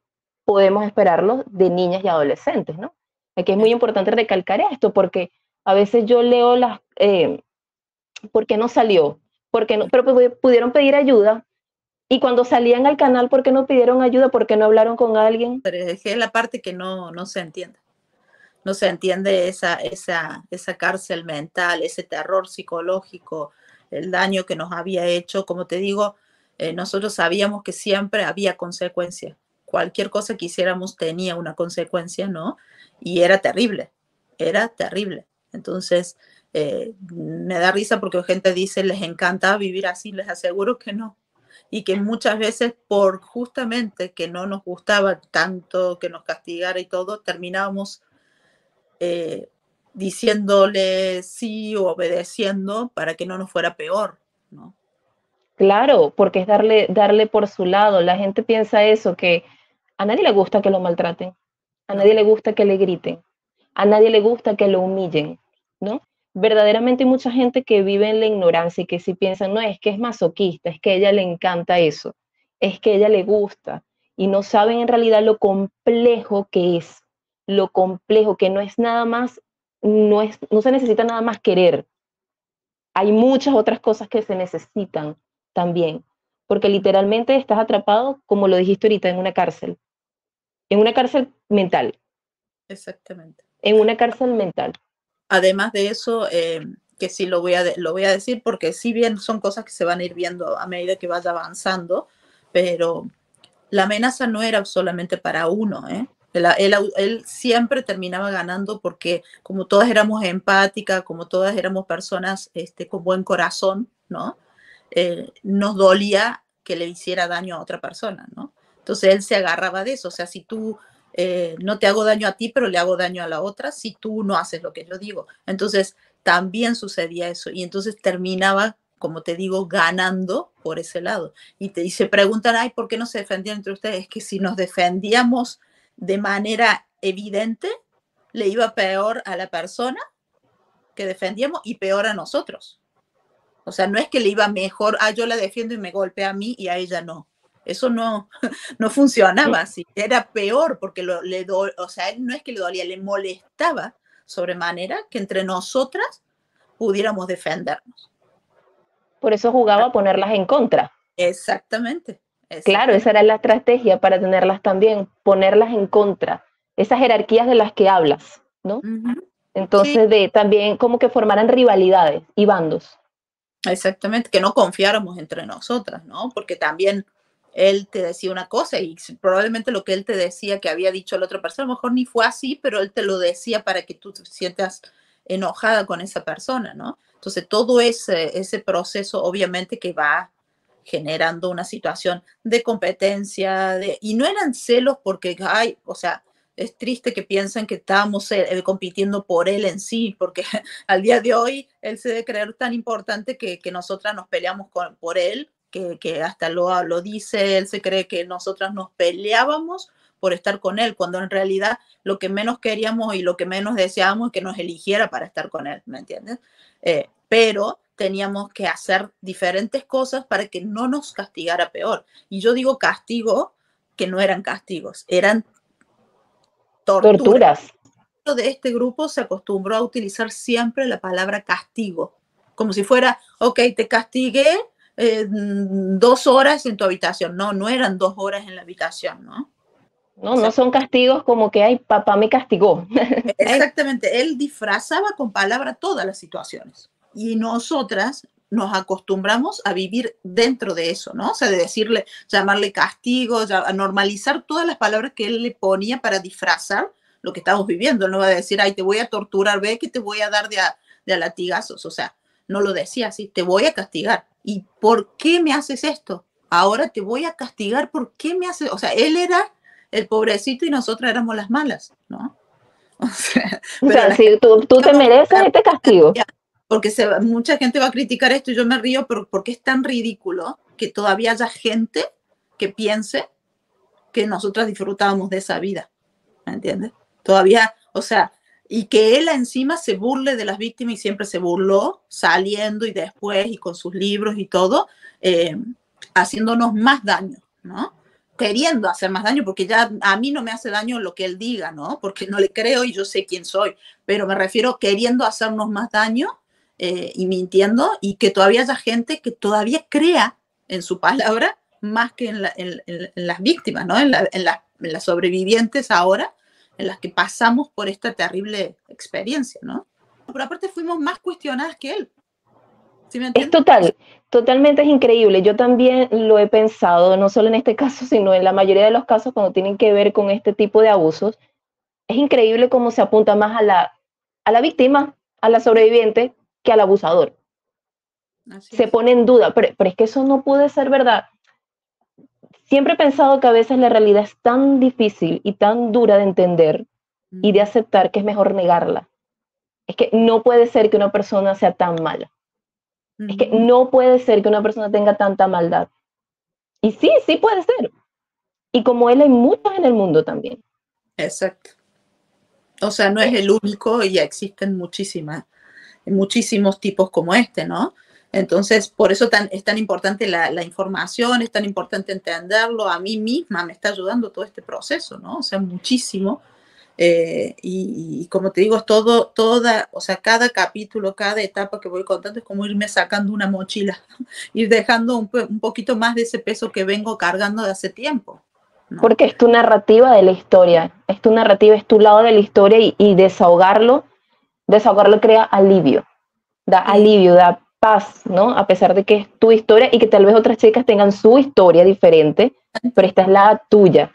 podemos esperarlo de niñas y adolescentes, ¿no? Aquí es muy importante recalcar esto, porque a veces yo leo ¿por qué no salió? ¿Por qué no? Pero pudieron pedir ayuda, y cuando salían al canal, ¿por qué no pidieron ayuda? ¿Por qué no hablaron con alguien? Pero es que es la parte que no se entiende. No se entiende esa cárcel mental, ese terror psicológico, el daño que nos había hecho. Como te digo, nosotros sabíamos que siempre había consecuencia. Cualquier cosa que hiciéramos tenía una consecuencia, ¿no? Y era terrible, era terrible. Entonces, me da risa porque gente dice, les encanta vivir así, les aseguro que no. Y que muchas veces por justamente que no nos gustaba tanto que nos castigara y todo, terminábamos diciéndole sí o obedeciendo para que no nos fuera peor, ¿no? Claro, porque es darle por su lado. La gente piensa eso, que a nadie le gusta que lo maltraten, a nadie le gusta que le griten, a nadie le gusta que lo humillen, ¿no? Verdaderamente hay mucha gente que vive en la ignorancia y que si piensan, no, es que es masoquista, es que a ella le encanta eso, es que a ella le gusta, y no saben en realidad lo complejo que es, lo complejo que no es nada más, no se necesita nada más querer. Hay muchas otras cosas que se necesitan también, porque literalmente estás atrapado, como lo dijiste ahorita, en una cárcel mental, Exactamente. en una cárcel mental. Además de eso, que sí lo voy a decir, porque si bien son cosas que se van a ir viendo a medida que vaya avanzando, pero la amenaza no era solamente para uno, ¿eh? Él siempre terminaba ganando porque como todas éramos empáticas, como todas éramos personas con buen corazón, ¿no? Nos dolía que le hiciera daño a otra persona, ¿no? Entonces él se agarraba de eso, o sea, si tú no te hago daño a ti, pero le hago daño a la otra, si tú no haces lo que yo digo. Entonces también sucedía eso y entonces terminaba, como te digo, ganando por ese lado. Y se preguntan, ay, ¿por qué no se defendían entre ustedes? Es que si nos defendíamos de manera evidente, le iba peor a la persona que defendíamos y peor a nosotros. O sea, no es que le iba mejor, yo la defiendo y me golpea a mí y a ella no. Eso no funcionaba así. Era peor porque o sea, él no es que le dolía, le molestaba sobremanera que entre nosotras pudiéramos defendernos. Por eso jugaba a ponerlas en contra. Exactamente. Claro, esa era la estrategia para tenerlas también, ponerlas en contra. Esas jerarquías de las que hablas, ¿no? Entonces, sí. También como que formaran rivalidades y bandos. Exactamente, que no confiáramos entre nosotras, ¿no? Porque también él te decía una cosa y probablemente lo que él te decía que había dicho la otra persona, a lo mejor ni fue así, pero él te lo decía para que tú te sientas enojada con esa persona, ¿no? Entonces, todo ese proceso obviamente que va generando una situación de competencia, y no eran celos porque, ay, o sea, es triste que piensen que estábamos compitiendo por él en sí, porque al día de hoy él se debe creer tan importante que nosotras nos peleamos por él, que hasta lo dice, él se cree que nosotras nos peleábamos por estar con él, cuando en realidad lo que menos queríamos y lo que menos deseábamos es que nos eligiera para estar con él, ¿me entiendes? Pero teníamos que hacer diferentes cosas para que no nos castigara peor. Y yo digo castigo, que no eran castigos, eran torturas. De este grupo se acostumbró a utilizar siempre la palabra castigo, como si fuera, ok, te castigué 2 horas en tu habitación. No, no eran 2 horas en la habitación, ¿no? No, o sea, no son castigos como que, ay, papá me castigó. Exactamente, él disfrazaba con palabras todas las situaciones. Y nosotras nos acostumbramos a vivir dentro de eso, ¿no? O sea, de decirle, llamarle castigo, a normalizar todas las palabras que él le ponía para disfrazar lo que estamos viviendo. No va a decir, ay, te voy a torturar, ve que te voy a dar de a latigazos. O sea, no lo decía así, te voy a castigar. ¿Y por qué me haces esto? Ahora te voy a castigar, ¿por qué me haces? O sea, él era el pobrecito y nosotras éramos las malas, ¿no? O sea si tú te mereces este castigo. Porque mucha gente va a criticar esto y yo me río, pero porque es tan ridículo que todavía haya gente que piense que nosotras disfrutábamos de esa vida, ¿me entiendes? Todavía, o sea, y que él encima se burle de las víctimas y siempre se burló, saliendo y después y con sus libros y todo, haciéndonos más daño, ¿no? Queriendo hacer más daño, porque ya a mí no me hace daño lo que él diga, ¿no? Porque no le creo y yo sé quién soy, pero me refiero queriendo hacernos más daño y mintiendo, y que todavía haya gente que todavía crea en su palabra más que en las víctimas, ¿no? En las sobrevivientes ahora, en las que pasamos por esta terrible experiencia, ¿no? Pero aparte fuimos más cuestionadas que él. ¿Sí me entiendes? Totalmente es increíble. Yo también lo he pensado, no solo en este caso, sino en la mayoría de los casos cuando tienen que ver con este tipo de abusos. Es increíble cómo se apunta más a la víctima, a la sobreviviente, que al abusador. Así Se es. pone en duda, pero es que eso no puede ser verdad. Siempre he pensado que a veces la realidad es tan difícil y tan dura de entender y de aceptar que es mejor negarla. Es que no puede ser que una persona sea tan mala. Es que no puede ser que una persona tenga tanta maldad. Y sí, sí puede ser. Y como él hay muchos en el mundo también. Exacto. O sea, no es el único y ya existen muchísimos tipos como este, ¿no? Entonces, por eso es tan importante la información, es tan importante entenderlo. A mí misma me está ayudando todo este proceso, ¿no? O sea, muchísimo. Y como te digo, es o sea, cada capítulo, cada etapa que voy contando es como irme sacando una mochila, ir dejando un poquito más de ese peso que vengo cargando de hace tiempo, ¿no? Porque es tu narrativa de la historia, es tu narrativa, es tu lado de la historia y desahogarlo crea alivio, da alivio, da paz, ¿no? A pesar de que es tu historia y que tal vez otras chicas tengan su historia diferente, pero esta es la tuya,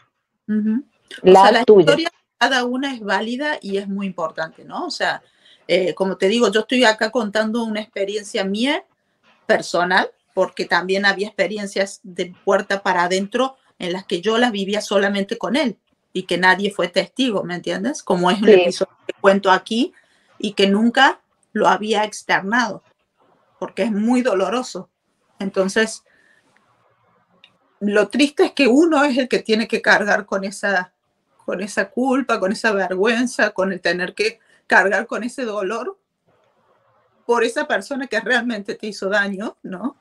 O sea, la la tuya. historia, cada una es válida y es muy importante, ¿no? O sea, como te digo, yo estoy acá contando una experiencia mía personal, porque también había experiencias de puerta para adentro en las que yo las vivía solamente con él y que nadie fue testigo, ¿me entiendes? Como es un Sí, episodio que cuento aquí y que nunca lo había externado, porque es muy doloroso. Entonces, lo triste es que uno es el que tiene que cargar con esa culpa, con esa vergüenza, con el tener que cargar con ese dolor por esa persona que realmente te hizo daño, ¿no?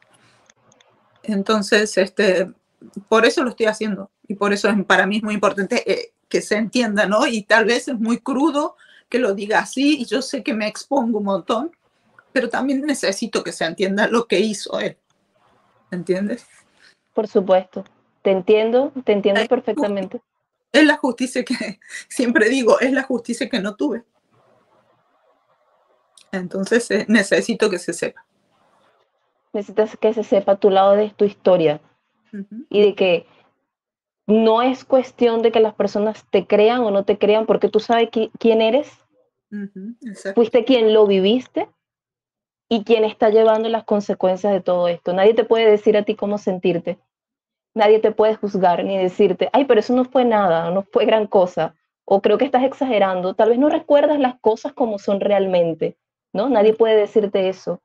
Entonces, por eso lo estoy haciendo y por eso para mí es muy importante que se entienda, ¿no? Y tal vez es muy crudo que lo diga así y yo sé que me expongo un montón, pero también necesito que se entienda lo que hizo él, ¿entiendes? por supuesto. Te entiendo perfectamente. Es la justicia que, siempre digo, es la justicia que no tuve. Entonces necesito que se sepa. Necesitas que se sepa tu lado de tu historia y de que no es cuestión de que las personas te crean o no te crean porque tú sabes quién eres, fuiste quien lo viviste y quien está llevando las consecuencias de todo esto. Nadie te puede decir a ti cómo sentirte, nadie te puede juzgar ni decirte, ay, pero eso no fue nada, no fue gran cosa, o creo que estás exagerando, tal vez no recuerdas las cosas como son realmente, ¿no? Nadie puede decirte eso,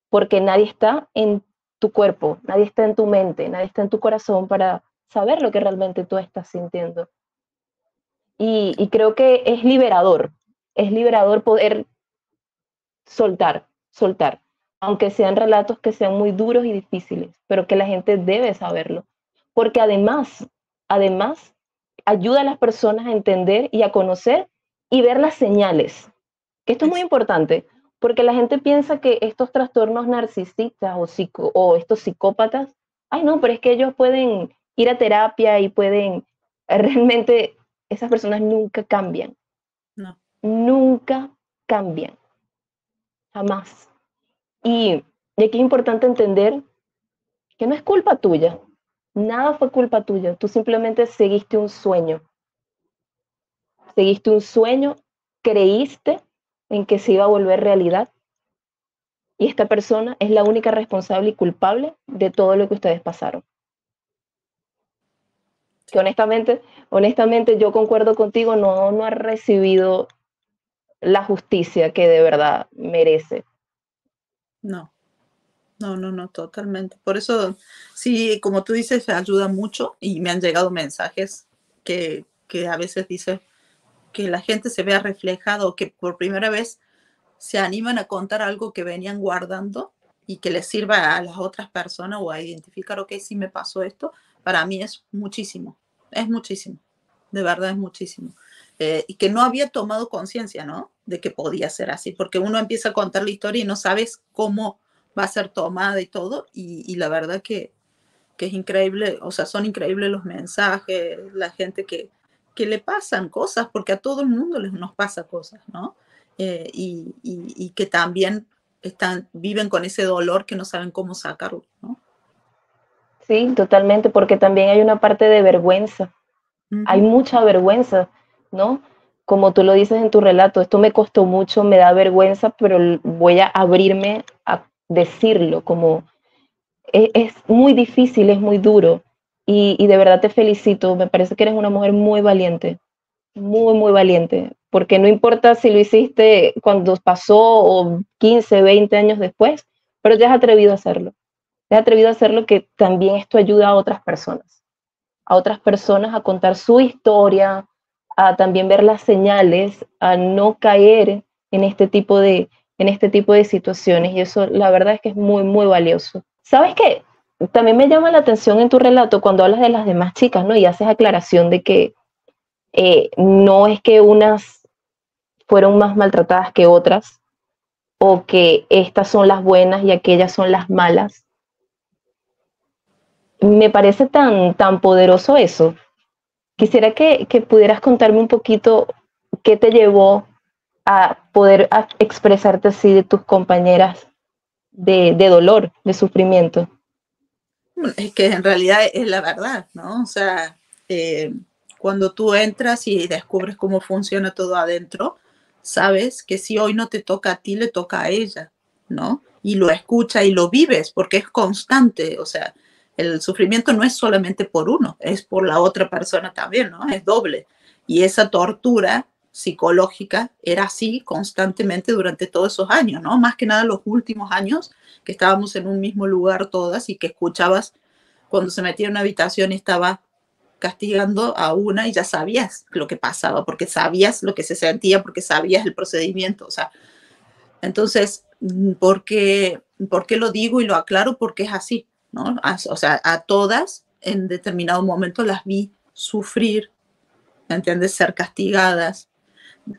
porque nadie está en tu cuerpo, nadie está en tu mente, nadie está en tu corazón para saber lo que realmente tú estás sintiendo. Y creo que es liberador poder soltar, aunque sean relatos que sean muy duros y difíciles, pero que la gente debe saberlo, porque además, ayuda a las personas a entender y a conocer y ver las señales, que esto es muy importante, porque la gente piensa que estos trastornos narcisistas o estos psicópatas, ay no, pero es que ellos pueden ir a terapia y pueden, realmente esas personas nunca cambian, No. nunca cambian, jamás. Y aquí es importante entender que no es culpa tuya, nada fue culpa tuya, tú simplemente seguiste un sueño, creíste en que se iba a volver realidad y esta persona es la única responsable y culpable de todo lo que ustedes pasaron. Que honestamente yo concuerdo contigo, no ha recibido la justicia que de verdad merece. No, No, totalmente. Por eso, sí, como tú dices, ayuda mucho y me han llegado mensajes que a veces dice que la gente se vea reflejado o que por primera vez se animan a contar algo que venían guardando y que les sirva a las otras personas o a identificar, ok, sí me pasó esto. Para mí es muchísimo, de verdad es muchísimo. Y que no había tomado conciencia, ¿no? De que podía ser así, porque uno empieza a contar la historia y no sabes cómo va a ser tomada y todo, y la verdad que es increíble, o sea, son increíbles los mensajes, la gente que le pasan cosas, porque a todo el mundo nos pasa cosas, ¿no? Y que también viven con ese dolor que no saben cómo sacarlo, ¿no? Sí, totalmente, porque también hay una parte de vergüenza. Hay mucha vergüenza, ¿no? Como tú lo dices en tu relato, esto me costó mucho, me da vergüenza, pero voy a abrirme a decirlo, como es muy difícil, es muy duro. Y de verdad te felicito, me parece que eres una mujer muy valiente, muy, muy valiente, porque no importa si lo hiciste cuando pasó o 15, 20 años después, pero ya has atrevido a hacerlo. Te has atrevido a hacerlo, que también esto ayuda a otras personas a contar su historia, a también ver las señales, a no caer en este tipo de situaciones. Y eso la verdad es que es muy, muy valioso. ¿Sabes qué? También me llama la atención en tu relato cuando hablas de las demás chicas, ¿no? Y haces aclaración de que no es que unas fueron más maltratadas que otras, o que estas son las buenas y aquellas son las malas. Me parece tan poderoso eso. Quisiera que pudieras contarme un poquito qué te llevó a poder expresarte así de tus compañeras de dolor, de sufrimiento. Es que en realidad es la verdad, ¿no? O sea, cuando tú entras y descubres cómo funciona todo adentro, sabes que si hoy no te toca a ti, le toca a ella, ¿no? Y lo escucha y lo vives porque es constante, o sea, el sufrimiento no es solamente por uno, es por la otra persona también, ¿no? Es doble. Y esa tortura psicológica era así constantemente durante todos esos años, ¿no? Más que nada los últimos años que estábamos en un mismo lugar todas y que escuchabas cuando se metía en una habitación y estaba castigando a una y ya sabías lo que pasaba, porque sabías lo que se sentía, porque sabías el procedimiento, o sea, entonces, ¿por qué lo digo y lo aclaro? Porque es así, ¿no? O sea, a todas en determinado momento las vi sufrir, ¿me entiendes? Ser castigadas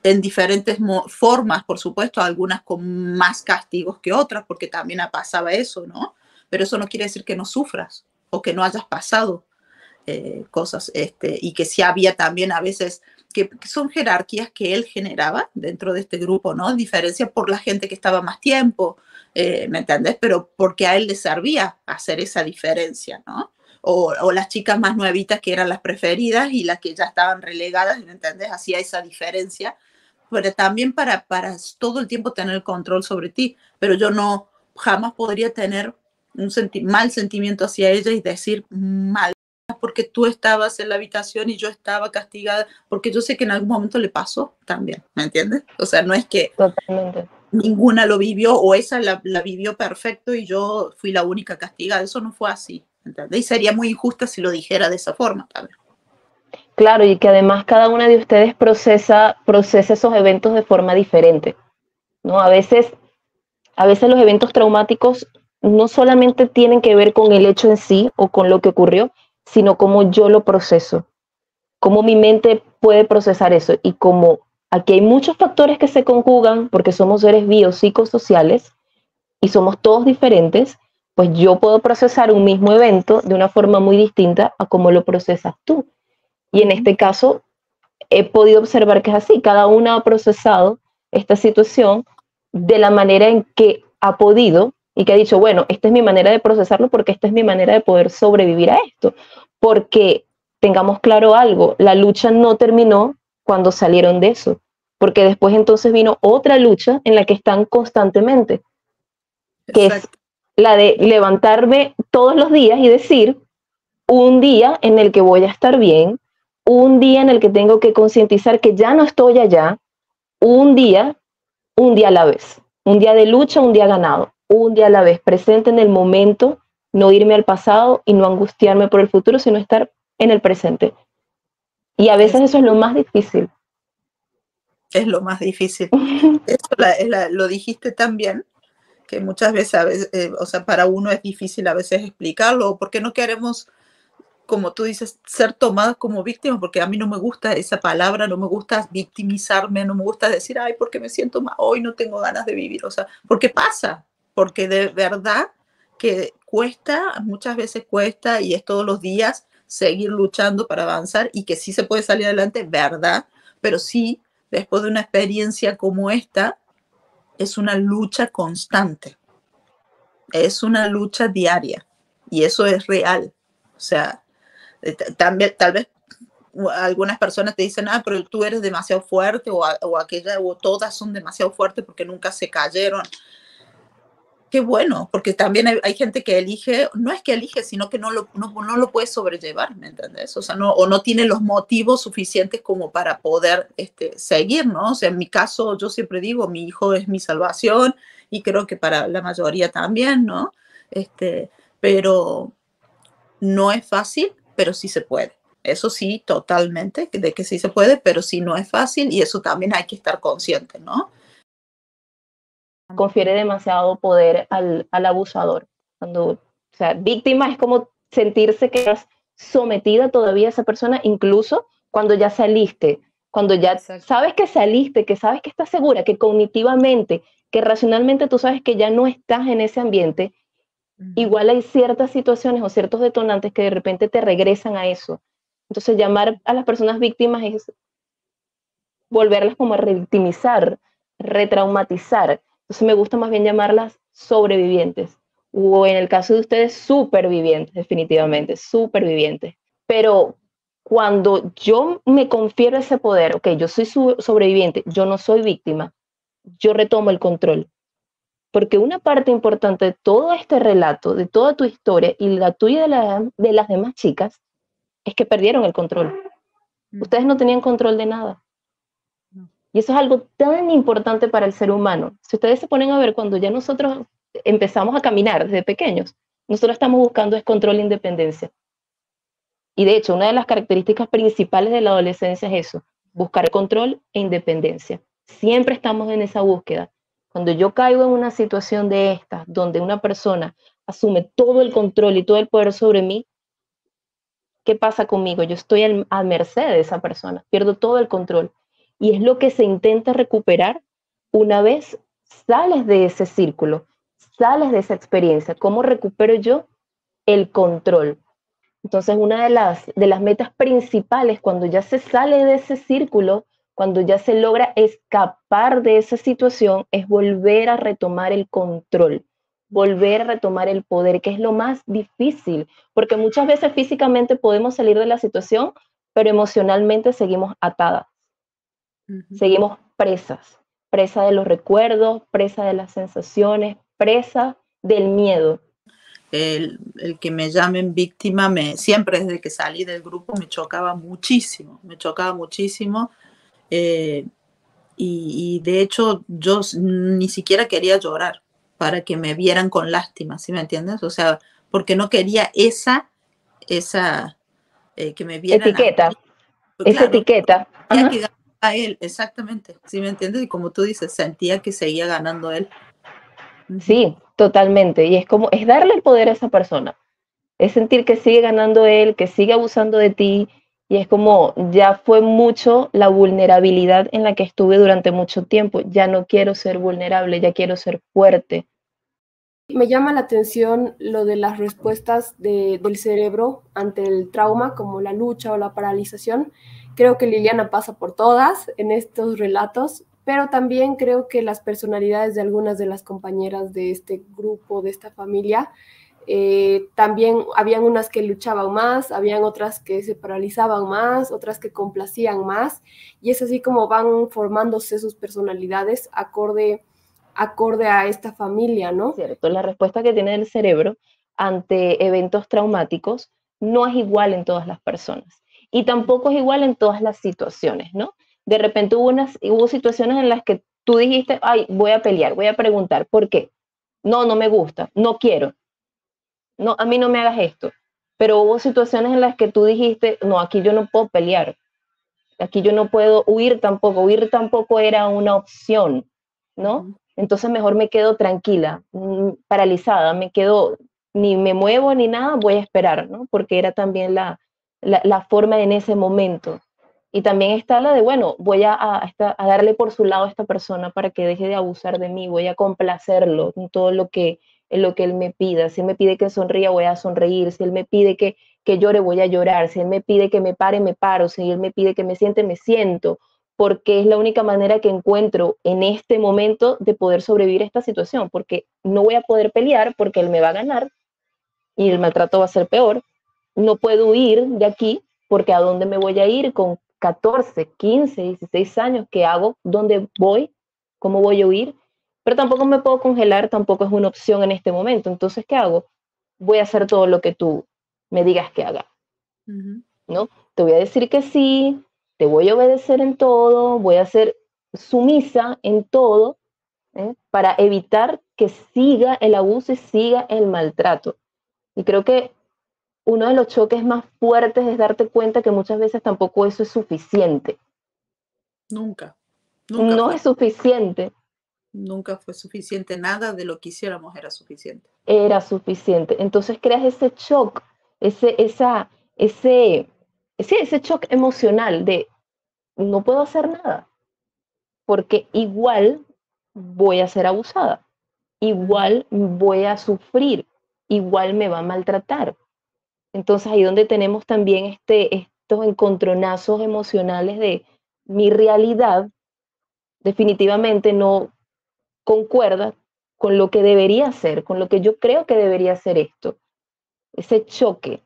en diferentes formas, por supuesto, algunas con más castigos que otras, porque también pasaba eso, ¿no? Pero eso no quiere decir que no sufras o que no hayas pasado cosas, y que sí había también a veces que son jerarquías que él generaba dentro de este grupo, ¿no? Diferencia por la gente que estaba más tiempo, ¿me entendés? Pero porque a él le servía hacer esa diferencia, ¿no? O las chicas más nuevitas que eran las preferidas y las que ya estaban relegadas, ¿me entendés? Hacía esa diferencia, pero también para todo el tiempo tener el control sobre ti, pero yo no jamás podría tener un mal sentimiento hacia ella y decir mal porque tú estabas en la habitación y yo estaba castigada, porque yo sé que en algún momento le pasó también, ¿me entiendes? O sea, no es que Totalmente. Ninguna lo vivió o esa la vivió perfecto y yo fui la única castigada. Eso no fue así, ¿entendés? Y sería muy injusta si lo dijera de esa forma también. Claro, y que además cada una de ustedes procesa esos eventos de forma diferente, ¿no? A veces los eventos traumáticos no solamente tienen que ver con el hecho en sí o con lo que ocurrió, sino cómo yo lo proceso, cómo mi mente puede procesar eso. Y como aquí hay muchos factores que se conjugan, porque somos seres biopsicosociales y somos todos diferentes, pues yo puedo procesar un mismo evento de una forma muy distinta a cómo lo procesas tú. Y en este caso, he podido observar que es así. Cada una ha procesado esta situación de la manera en que ha podido y que ha dicho, bueno, esta es mi manera de procesarlo porque esta es mi manera de poder sobrevivir a esto. Porque tengamos claro algo, la lucha no terminó cuando salieron de eso, porque después entonces vino otra lucha en la que están constantemente, que es la de levantarme todos los días y decir, un día en el que voy a estar bien, un día en el que tengo que concientizar que ya no estoy allá, un día a la vez, un día de lucha, un día ganado. un día a la vez, presente en el momento, no irme al pasado y no angustiarme por el futuro, sino estar en el presente. Y a veces eso es lo más difícil. Es lo más difícil. Eso lo dijiste también, que muchas veces, o sea, para uno es difícil a veces explicarlo, porque no queremos, como tú dices, ser tomadas como víctimas, porque a mí no me gusta esa palabra, no me gusta victimizarme, no me gusta decir, ay, porque me siento mal, hoy no tengo ganas de vivir, o sea, porque pasa, porque de verdad que cuesta, muchas veces cuesta, y es todos los días seguir luchando para avanzar, y que sí se puede salir adelante, verdad, pero sí, después de una experiencia como esta, es una lucha constante, es una lucha diaria, y eso es real, o sea, también, tal vez algunas personas te dicen, ah, pero tú eres demasiado fuerte, o aquella, o todas son demasiado fuertes porque nunca se cayeron. Qué bueno, porque también hay gente que elige, no es que elige, sino que no lo puede sobrellevar, ¿me entiendes? O sea, o no tiene los motivos suficientes como para poder seguir, ¿no? O sea, en mi caso, yo siempre digo, mi hijo es mi salvación, y creo que para la mayoría también, ¿no? Pero no es fácil, pero sí se puede. Eso sí, totalmente, de que sí se puede, pero sí no es fácil, y eso también hay que estar consciente, ¿no? Confiere demasiado poder al abusador. Cuando, o sea, víctima es como sentirse que estás sometida todavía a esa persona, incluso cuando ya saliste, cuando ya sabes que saliste, que sabes que estás segura, que cognitivamente, que racionalmente tú sabes que ya no estás en ese ambiente. Igual hay ciertas situaciones o ciertos detonantes que de repente te regresan a eso. Entonces llamar a las personas víctimas es volverlas como a revictimizar, retraumatizar. Entonces me gusta más bien llamarlas sobrevivientes, o en el caso de ustedes, supervivientes, definitivamente, supervivientes. Pero cuando yo me confiero ese poder, ok, yo soy sobreviviente, yo no soy víctima, yo retomo el control. Porque una parte importante de todo este relato, de toda tu historia y la tuya de las demás chicas, es que perdieron el control. Ustedes no tenían control de nada. Y eso es algo tan importante para el ser humano. Si ustedes se ponen a ver, cuando ya nosotros empezamos a caminar desde pequeños, nosotros estamos buscando es control e independencia. Y de hecho, una de las características principales de la adolescencia es eso, buscar control e independencia. Siempre estamos en esa búsqueda. Cuando yo caigo en una situación de estas, donde una persona asume todo el control y todo el poder sobre mí, ¿qué pasa conmigo? Yo estoy a merced de esa persona, pierdo todo el control. Y es lo que se intenta recuperar una vez sales de ese círculo, sales de esa experiencia. ¿Cómo recupero yo el control? Entonces, una de las metas principales cuando ya se sale de ese círculo, cuando ya se logra escapar de esa situación, es volver a retomar el control, volver a retomar el poder, que es lo más difícil, porque muchas veces físicamente podemos salir de la situación, pero emocionalmente seguimos atadas, seguimos presas, presa de los recuerdos, presa de las sensaciones, presa del miedo. El que me llamen víctima, siempre desde que salí del grupo me chocaba muchísimo, y de hecho yo ni siquiera quería llorar para que me vieran con lástima, ¿sí me entiendes? O sea, porque no quería esa que me vieran etiqueta, pues, esa claro, etiqueta. sentía que ganaba él, exactamente, ¿sí me entiendes? Y como tú dices, sentía que seguía ganando él. Sí, totalmente. Y es como, es darle el poder a esa persona. Es sentir que sigue ganando él, que sigue abusando de ti. Y es como, ya fue mucho la vulnerabilidad en la que estuve durante mucho tiempo. Ya no quiero ser vulnerable, ya quiero ser fuerte. Me llama la atención lo de las respuestas del cerebro ante el trauma, como la lucha o la paralización. Creo que Liliana pasa por todas en estos relatos, pero también creo que las personalidades de algunas de las compañeras de este grupo, de esta familia, también habían unas que luchaban más, habían otras que se paralizaban más, otras que complacían más, y es así como van formándose sus personalidades acorde a esta familia, ¿no? Cierto, la respuesta que tiene el cerebro ante eventos traumáticos no es igual en todas las personas y tampoco es igual en todas las situaciones, ¿no? De repente hubo situaciones en las que tú dijiste, ay, voy a pelear, voy a preguntar, ¿por qué? no, no me gusta, no quiero, no, a mí no me hagas esto. Pero hubo situaciones en las que tú dijiste, no, aquí yo no puedo pelear, aquí yo no puedo huir tampoco era una opción, ¿no? Entonces mejor me quedo tranquila, paralizada, me quedo, ni me muevo ni nada, voy a esperar, ¿no? Porque era también la forma en ese momento. Y también está la de, bueno, voy a darle por su lado a esta persona para que deje de abusar de mí, voy a complacerlo en todo en lo que él me pida. Si él me pide que sonría, voy a sonreír. Si él me pide que llore, voy a llorar. Si él me pide que me pare, me paro. Si él me pide que me siente, me siento. Porque es la única manera que encuentro en este momento de poder sobrevivir a esta situación. Porque no voy a poder pelear porque él me va a ganar y el maltrato va a ser peor. No puedo huir de aquí porque ¿a dónde me voy a ir con 14, 15, 16 años? ¿Qué hago? ¿Dónde voy? ¿Cómo voy a huir? Pero tampoco me puedo congelar, tampoco es una opción en este momento. Entonces, ¿qué hago? Voy a hacer todo lo que tú me digas que haga, ¿no? Te voy a decir que sí, te voy a obedecer en todo, voy a ser sumisa en todo, para evitar que siga el abuso y siga el maltrato. Y creo que uno de los choques más fuertes es darte cuenta que muchas veces tampoco eso es suficiente. Nunca, nunca No fue. es suficiente. Nunca fue suficiente, nada de lo que hiciéramos era suficiente. Era suficiente. Entonces creas ese shock, ese shock emocional de no puedo hacer nada, porque igual voy a ser abusada, igual voy a sufrir, igual me va a maltratar. Entonces ahí donde tenemos también estos encontronazos emocionales de mi realidad definitivamente no concuerda con lo que debería ser, con lo que yo creo que debería ser esto. Ese choque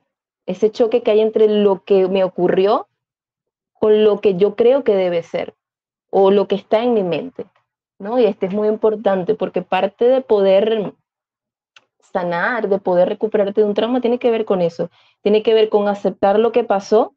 que hay entre lo que me ocurrió con lo que yo creo que debe ser o lo que está en mi mente, ¿no? Y este es muy importante porque parte de poder sanar, de poder recuperarte de un trauma, tiene que ver con eso, tiene que ver con aceptar lo que pasó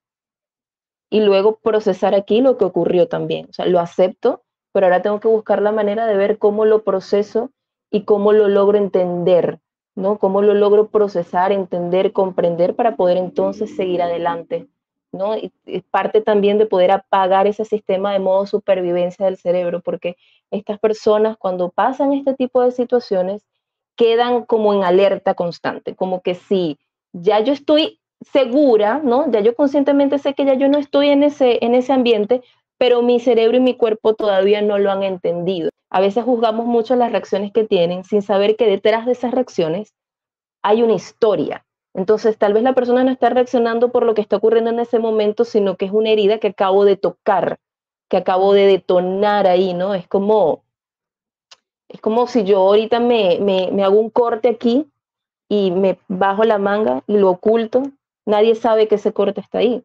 y luego procesar aquí lo que ocurrió también. O sea, lo acepto, pero ahora tengo que buscar la manera de ver cómo lo proceso y cómo lo logro entender, ¿no? Cómo lo logro procesar, entender, comprender para poder entonces seguir adelante, ¿no? Y es parte también de poder apagar ese sistema de modo supervivencia del cerebro, porque estas personas cuando pasan este tipo de situaciones quedan como en alerta constante, como que si ya yo estoy segura, ¿no? Ya yo conscientemente sé que ya yo no estoy en ese ambiente, pero mi cerebro y mi cuerpo todavía no lo han entendido. A veces juzgamos mucho las reacciones que tienen sin saber que detrás de esas reacciones hay una historia. Entonces, tal vez la persona no está reaccionando por lo que está ocurriendo en ese momento, sino que es una herida que acabo de tocar, que acabo de detonar ahí, ¿no? Es como si yo ahorita me hago un corte aquí y me bajo la manga y lo oculto, nadie sabe que ese corte está ahí.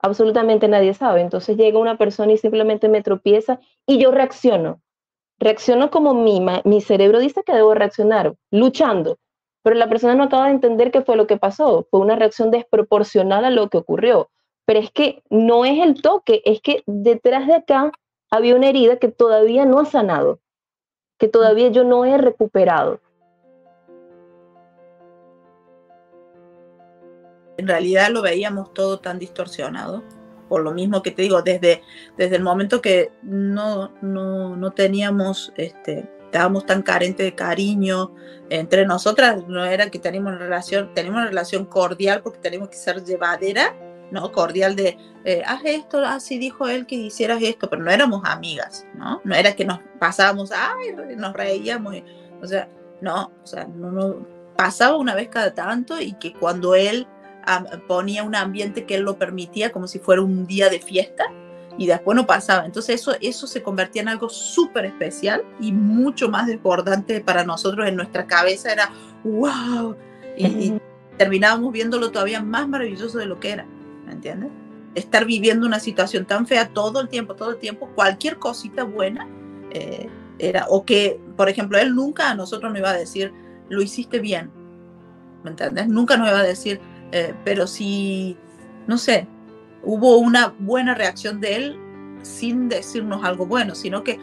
Absolutamente nadie sabe. Entonces llega una persona y simplemente me tropieza y yo reacciono. Reacciono como mi cerebro dice que debo reaccionar, luchando. Pero la persona no acaba de entender qué fue lo que pasó. Fue una reacción desproporcionada a lo que ocurrió. Pero es que no es el toque, es que detrás de acá había una herida que todavía no ha sanado, que todavía yo no he recuperado. En realidad lo veíamos todo tan distorsionado, por lo mismo que te digo, desde el momento que no teníamos, estábamos tan carentes de cariño entre nosotras, no era que teníamos una relación cordial porque teníamos que ser llevadera, no cordial de, haz esto, así dijo él que hicieras esto, pero no éramos amigas, ¿no? No era que nos pasábamos, ay, nos reíamos, o sea, no, pasaba una vez cada tanto y que cuando él ponía un ambiente que él lo permitía como si fuera un día de fiesta y después no pasaba. Entonces eso se convertía en algo súper especial y mucho más desbordante para nosotros. En nuestra cabeza era wow, y terminábamos viéndolo todavía más maravilloso de lo que era, ¿me entiendes? Estar viviendo una situación tan fea todo el tiempo, cualquier cosita buena era, o que, por ejemplo, él nunca a nosotros nos iba a decir, lo hiciste bien, ¿me entiendes? Nunca nos iba a decir, pero si, no sé, hubo una buena reacción de él sin decirnos algo bueno, sino que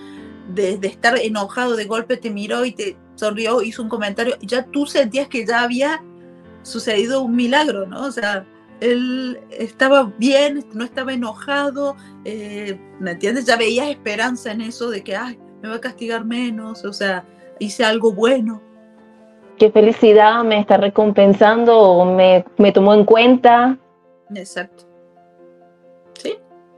de estar enojado de golpe te miró y te sonrió, hizo un comentario, y ya tú sentías que ya había sucedido un milagro, ¿no? O sea, él estaba bien, no estaba enojado, ¿me entiendes? Ya veías esperanza en eso de que, ay, me va a castigar menos, o sea, hice algo bueno. Qué felicidad, me está recompensando o me tomó en cuenta. Exacto.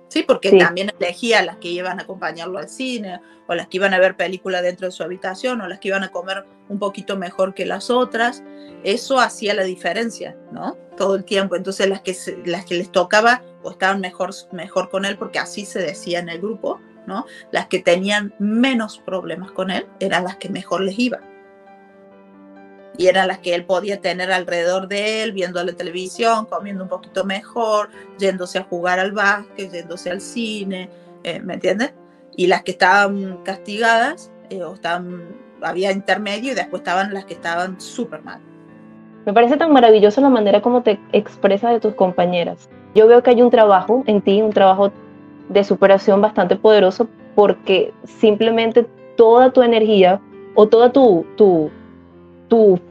Sí, porque Sí. también elegía las que iban a acompañarlo al cine, o las que iban a ver películas dentro de su habitación, o las que iban a comer un poquito mejor que las otras. Eso hacía la diferencia, ¿no? Todo el tiempo. Entonces las que les tocaba o estaban mejor con él, porque así se decía en el grupo, ¿no? Las que tenían menos problemas con él eran las que mejor les iba. Y eran las que él podía tener alrededor de él, viendo la televisión, comiendo un poquito mejor, yéndose a jugar al básquet, yéndose al cine, ¿me entiendes? Y las que estaban castigadas, había intermedio, y después estaban las que estaban súper mal. Me parece tan maravilloso la manera como te expresas de tus compañeras. Yo veo que hay un trabajo en ti, un trabajo de superación bastante poderoso, porque simplemente toda tu energía o toda tu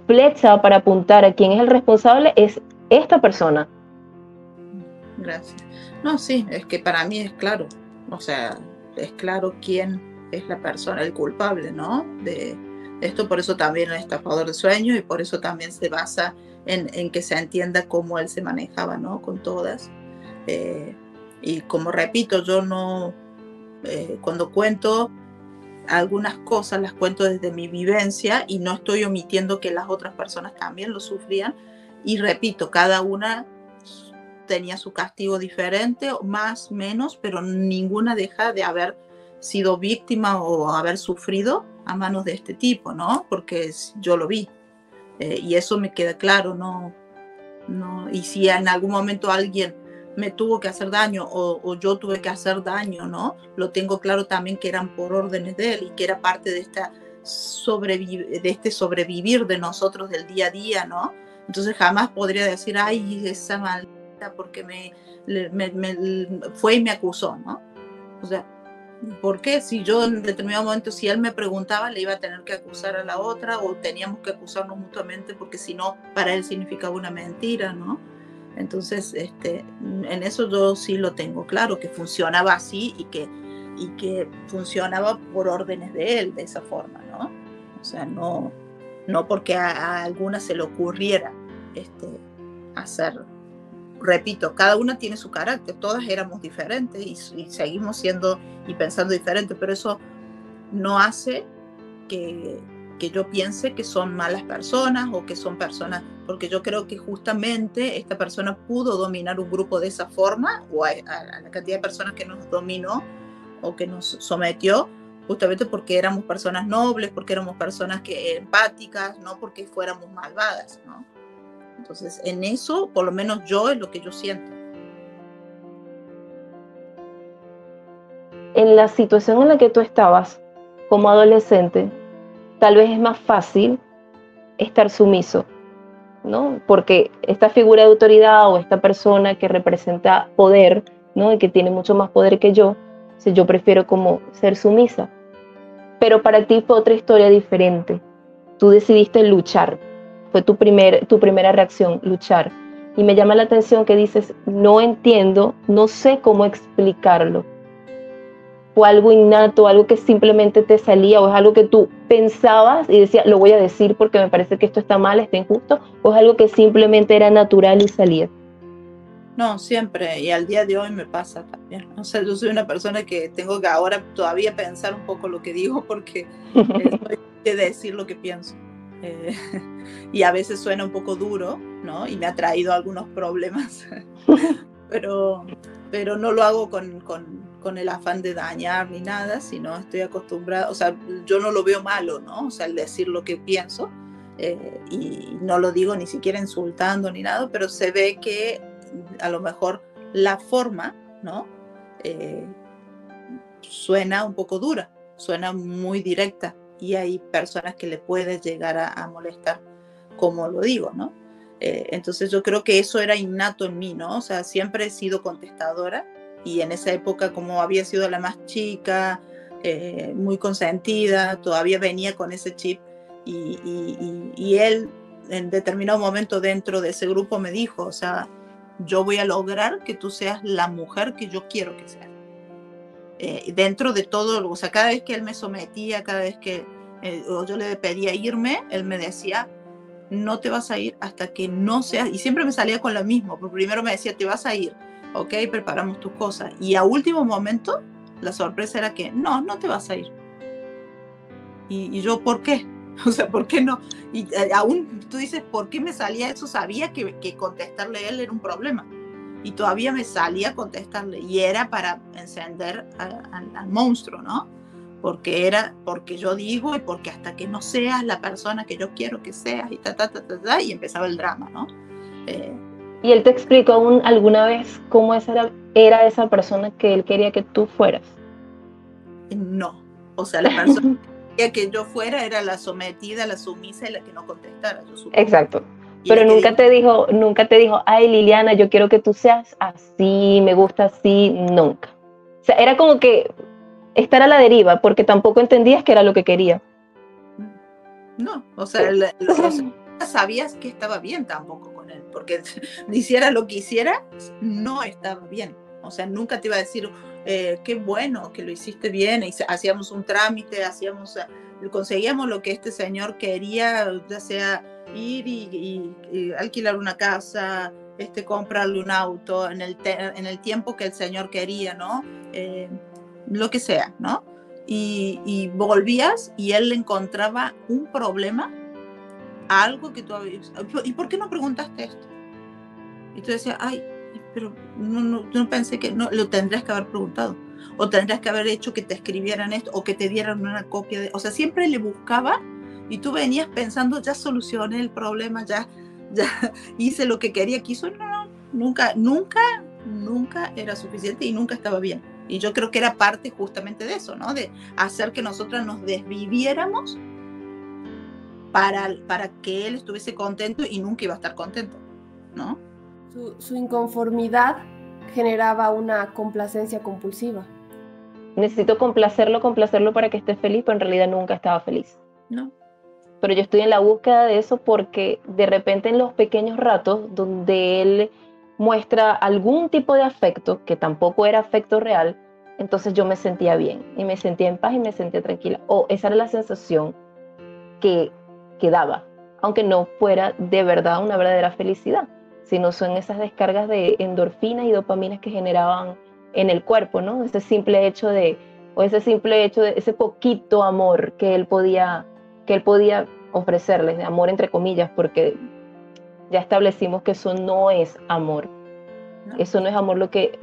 flecha para apuntar a quién es el responsable es esta persona. Gracias. No, sí, es que para mí es claro, o sea, es claro quién es la persona, el culpable, ¿no? De esto, por eso también es estafador de sueños, y por eso también se basa en que se entienda cómo él se manejaba, ¿no? Con todas. Y como repito, yo no, cuando cuento algunas cosas, las cuento desde mi vivencia, y no estoy omitiendo que las otras personas también lo sufrían. Y repito, cada una tenía su castigo diferente, más, menos, pero ninguna deja de haber sido víctima o haber sufrido a manos de este tipo, ¿no? Porque yo lo vi, y eso me queda claro, ¿no? Y si en algún momento alguien me tuvo que hacer daño, o yo tuve que hacer daño, ¿no? Lo tengo claro también que eran por órdenes de él, y que era parte de este sobrevivir de nosotros del día a día, ¿no? Entonces jamás podría decir, ay, esa maldita, porque fue y me acusó, ¿no? O sea, ¿por qué? Si yo en determinado momento, si él me preguntaba, le iba a tener que acusar a la otra, o teníamos que acusarnos mutuamente, porque si no, para él significaba una mentira, ¿no? Entonces, en eso yo sí lo tengo claro, que funcionaba así, y que funcionaba por órdenes de él, de esa forma, ¿no? O sea, no porque a alguna se le ocurriera hacer. Repito, cada una tiene su carácter, todas éramos diferentes, y seguimos siendo y pensando diferente, pero eso no hace que yo piense que son malas personas, o que son personas, porque yo creo que justamente esta persona pudo dominar un grupo de esa forma, o a la cantidad de personas que nos dominó o que nos sometió, justamente porque éramos personas nobles, porque éramos personas empáticas, no porque fuéramos malvadas, ¿no? Entonces, en eso, por lo menos yo, es lo que yo siento. En la situación en la que tú estabas como adolescente, tal vez es más fácil estar sumiso, ¿no? Porque esta figura de autoridad, o esta persona que representa poder, ¿no? Y que tiene mucho más poder que yo, si yo prefiero como ser sumisa. Pero para ti fue otra historia diferente. Tú decidiste luchar. Fue tu primera reacción, luchar. Y me llama la atención que dices, no entiendo, no sé cómo explicarlo. ¿Fue algo innato, algo que simplemente te salía, o es algo que tú pensabas y decías, lo voy a decir porque me parece que esto está mal, está injusto, o es algo que simplemente era natural y salía? No, siempre, y al día de hoy me pasa también. O sea, yo soy una persona que tengo que ahora todavía pensar un poco lo que digo, porque soy de decir lo que pienso. Y a veces suena un poco duro, ¿no? Y me ha traído algunos problemas, pero no lo hago con el afán de dañar ni nada, sino estoy acostumbrada, o sea, yo no lo veo malo, ¿no? O sea, el decir lo que pienso, y no lo digo ni siquiera insultando ni nada, pero se ve que a lo mejor la forma, ¿no? Suena un poco dura, suena muy directa, y hay personas que le puede llegar a molestar como lo digo, ¿no? Entonces yo creo que eso era innato en mí, ¿no? O sea, siempre he sido contestadora, y en esa época, como había sido la más chica, muy consentida, todavía venía con ese chip, y él en determinado momento dentro de ese grupo me dijo, o sea, yo voy a lograr que tú seas la mujer que yo quiero que seas. Dentro de todo, o sea, cada vez que él me sometía, cada vez que yo le pedía irme, él me decía, no te vas a ir hasta que no seas, y siempre me salía con lo mismo, porque primero me decía, te vas a ir, ok, preparamos tus cosas, y a último momento, la sorpresa era que, no te vas a ir. Y yo, ¿por qué? O sea, ¿por qué no? Y aún tú dices, ¿por qué me salía eso? Sabía que contestarle a él era un problema. Y todavía me salía a contestarle. Y era para encender al monstruo, ¿no? Porque yo digo y porque hasta que no seas la persona que yo quiero que seas y y empezaba el drama, ¿no? ¿Y él te explicó alguna vez cómo era esa persona que él quería que tú fueras? No. O sea, la persona que yo fuera era la sometida, la sumisa y la que no contestara. Exacto. Pero nunca te dijo, ay, Liliana, yo quiero que tú seas así, me gusta así, nunca. O sea, era como que estar a la deriva, porque tampoco entendías que era lo que quería. No, o sea, sabías que estaba bien tampoco con él, porque hiciera lo que hiciera, no estaba bien. O sea, nunca te iba a decir, qué bueno que lo hiciste bien, y hacíamos un trámite, conseguíamos lo que este señor quería, ya sea ir y alquilar una casa, comprarle un auto en el tiempo que el señor quería, ¿no? Lo que sea, ¿no? Y volvías y él le encontraba un problema, algo que tú habías... ¿Y por qué no preguntaste esto? Y tú decías, ay, pero no pensé que... No, lo tendrías que haber preguntado. O tendrías que haber hecho que te escribieran esto, o que te dieran una copia de... O sea, siempre le buscaba y tú venías pensando, ya solucioné el problema, ya hice lo que quería que hizo. No, nunca era suficiente y nunca estaba bien. Y yo creo que era parte justamente de eso, ¿no? De hacer que nosotras nos desviviéramos para que él estuviese contento y nunca iba a estar contento, ¿no? Su inconformidad generaba una complacencia compulsiva. Necesito complacerlo para que esté feliz, pero en realidad nunca estaba feliz. No. Pero yo estoy en la búsqueda de eso porque de repente en los pequeños ratos donde él muestra algún tipo de afecto, que tampoco era afecto real, entonces yo me sentía bien y me sentía en paz y me sentía tranquila. O esa era la sensación que daba, aunque no fuera de verdad una verdadera felicidad, sino son esas descargas de endorfinas y dopaminas que generaban en el cuerpo, ¿no? Ese simple hecho de ese poquito amor que él podía ofrecerles, de amor entre comillas, porque ya establecimos que eso no es amor. No. Eso no es amor. Lo que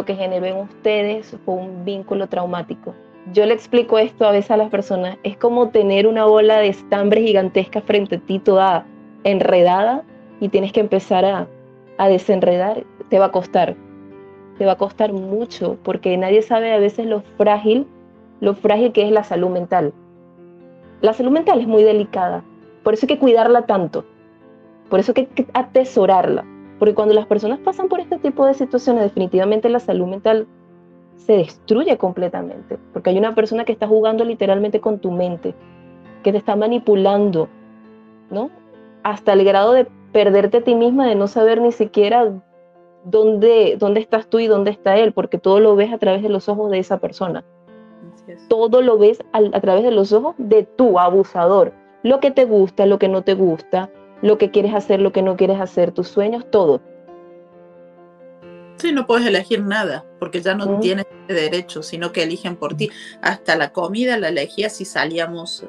generó en ustedes fue un vínculo traumático. Yo le explico esto a veces a las personas, es como tener una bola de estambre gigantesca frente a ti, toda enredada, y tienes que empezar a desenredar. Te va a costar mucho, porque nadie sabe a veces lo frágil que es la salud mental. La salud mental es muy delicada, por eso hay que cuidarla tanto, por eso hay que atesorarla, porque cuando las personas pasan por este tipo de situaciones, definitivamente la salud mental se destruye completamente, porque hay una persona que está jugando literalmente con tu mente, que te está manipulando, ¿no? Hasta el grado de perderte a ti misma, de no saber ni siquiera dónde estás tú y dónde está él, porque todo lo ves a través de los ojos de esa persona. Todo lo ves a través de los ojos de tu abusador. Lo que te gusta, lo que no te gusta, lo que quieres hacer, lo que no quieres hacer, tus sueños, todo. Sí, no puedes elegir nada, porque ya no tienes derecho, sino que eligen por ti. Hasta la comida la elegía si salíamos,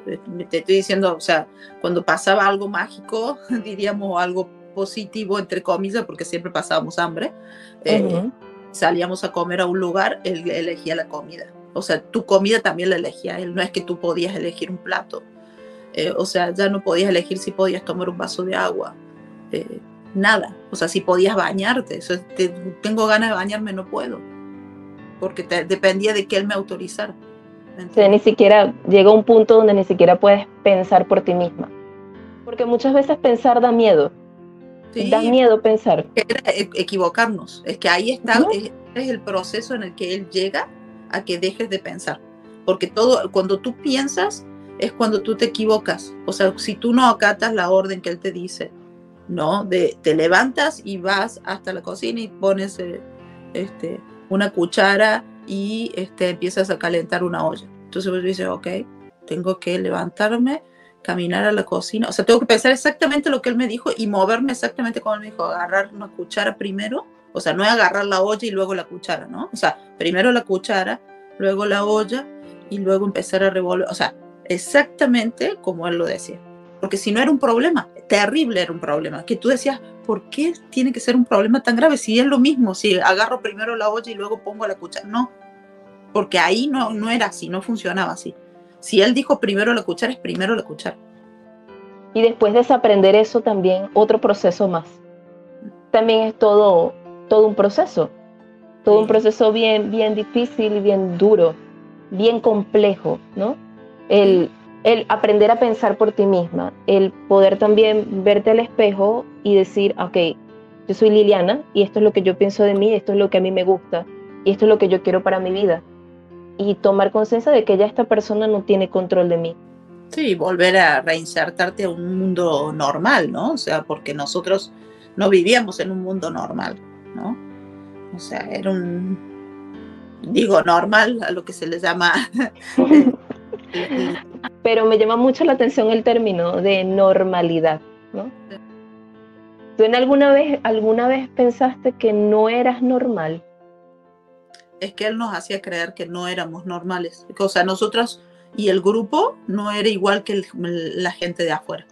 te estoy diciendo, o sea, cuando pasaba algo mágico, diríamos algo positivo, entre comillas, porque siempre pasábamos hambre, salíamos a comer a un lugar, él elegía la comida. O sea, tu comida también la elegía él, no es que tú podías elegir un plato. O sea, ya no podías elegir si podías tomar un vaso de agua. Nada. O sea, si podías bañarte. O sea, tengo ganas de bañarme, no puedo. Porque dependía de que él me autorizara. O sea, ni siquiera llega un punto donde ni siquiera puedes pensar por ti misma. Porque muchas veces pensar da miedo. Sí, da miedo pensar. Era equivocarnos. Es que ahí está, es el proceso en el que él llega a que dejes de pensar. Porque cuando tú piensas, es cuando tú te equivocas. O sea, si tú no acatas la orden que él te dice, ¿no? Te levantas y vas hasta la cocina y pones una cuchara y empiezas a calentar una olla. Entonces vos dices, ok, tengo que levantarme, caminar a la cocina. O sea, tengo que pensar exactamente lo que él me dijo y moverme exactamente como él me dijo, agarrar una cuchara primero. O sea, no es agarrar la olla y luego la cuchara, ¿no? O sea, primero la cuchara, luego la olla y luego empezar a revolver. O sea, exactamente como él lo decía. Porque si no era un problema, terrible era un problema. Que tú decías, ¿por qué tiene que ser un problema tan grave? Si es lo mismo, si agarro primero la olla y luego pongo la cuchara. No, porque ahí no era así, no funcionaba así. Si él dijo primero la cuchara, es primero la cuchara. Y después desaprender eso también, otro proceso más. También es todo un proceso. Todo un proceso bien, bien difícil y bien duro, bien complejo, ¿no? El aprender a pensar por ti misma, el poder también verte al espejo y decir, ok, yo soy Liliana y esto es lo que yo pienso de mí, esto es lo que a mí me gusta y esto es lo que yo quiero para mi vida. Y tomar conciencia de que ya esta persona no tiene control de mí. Sí, volver a reinsertarte a un mundo normal, ¿no? O sea, porque nosotros no vivíamos en un mundo normal, ¿no? O sea, era normal a lo que se les llama. Pero me llama mucho la atención el término de normalidad, ¿no? ¿Tú alguna vez pensaste que no eras normal? Es que él nos hacía creer que no éramos normales. O sea, nosotros y el grupo no era igual que la gente de afuera.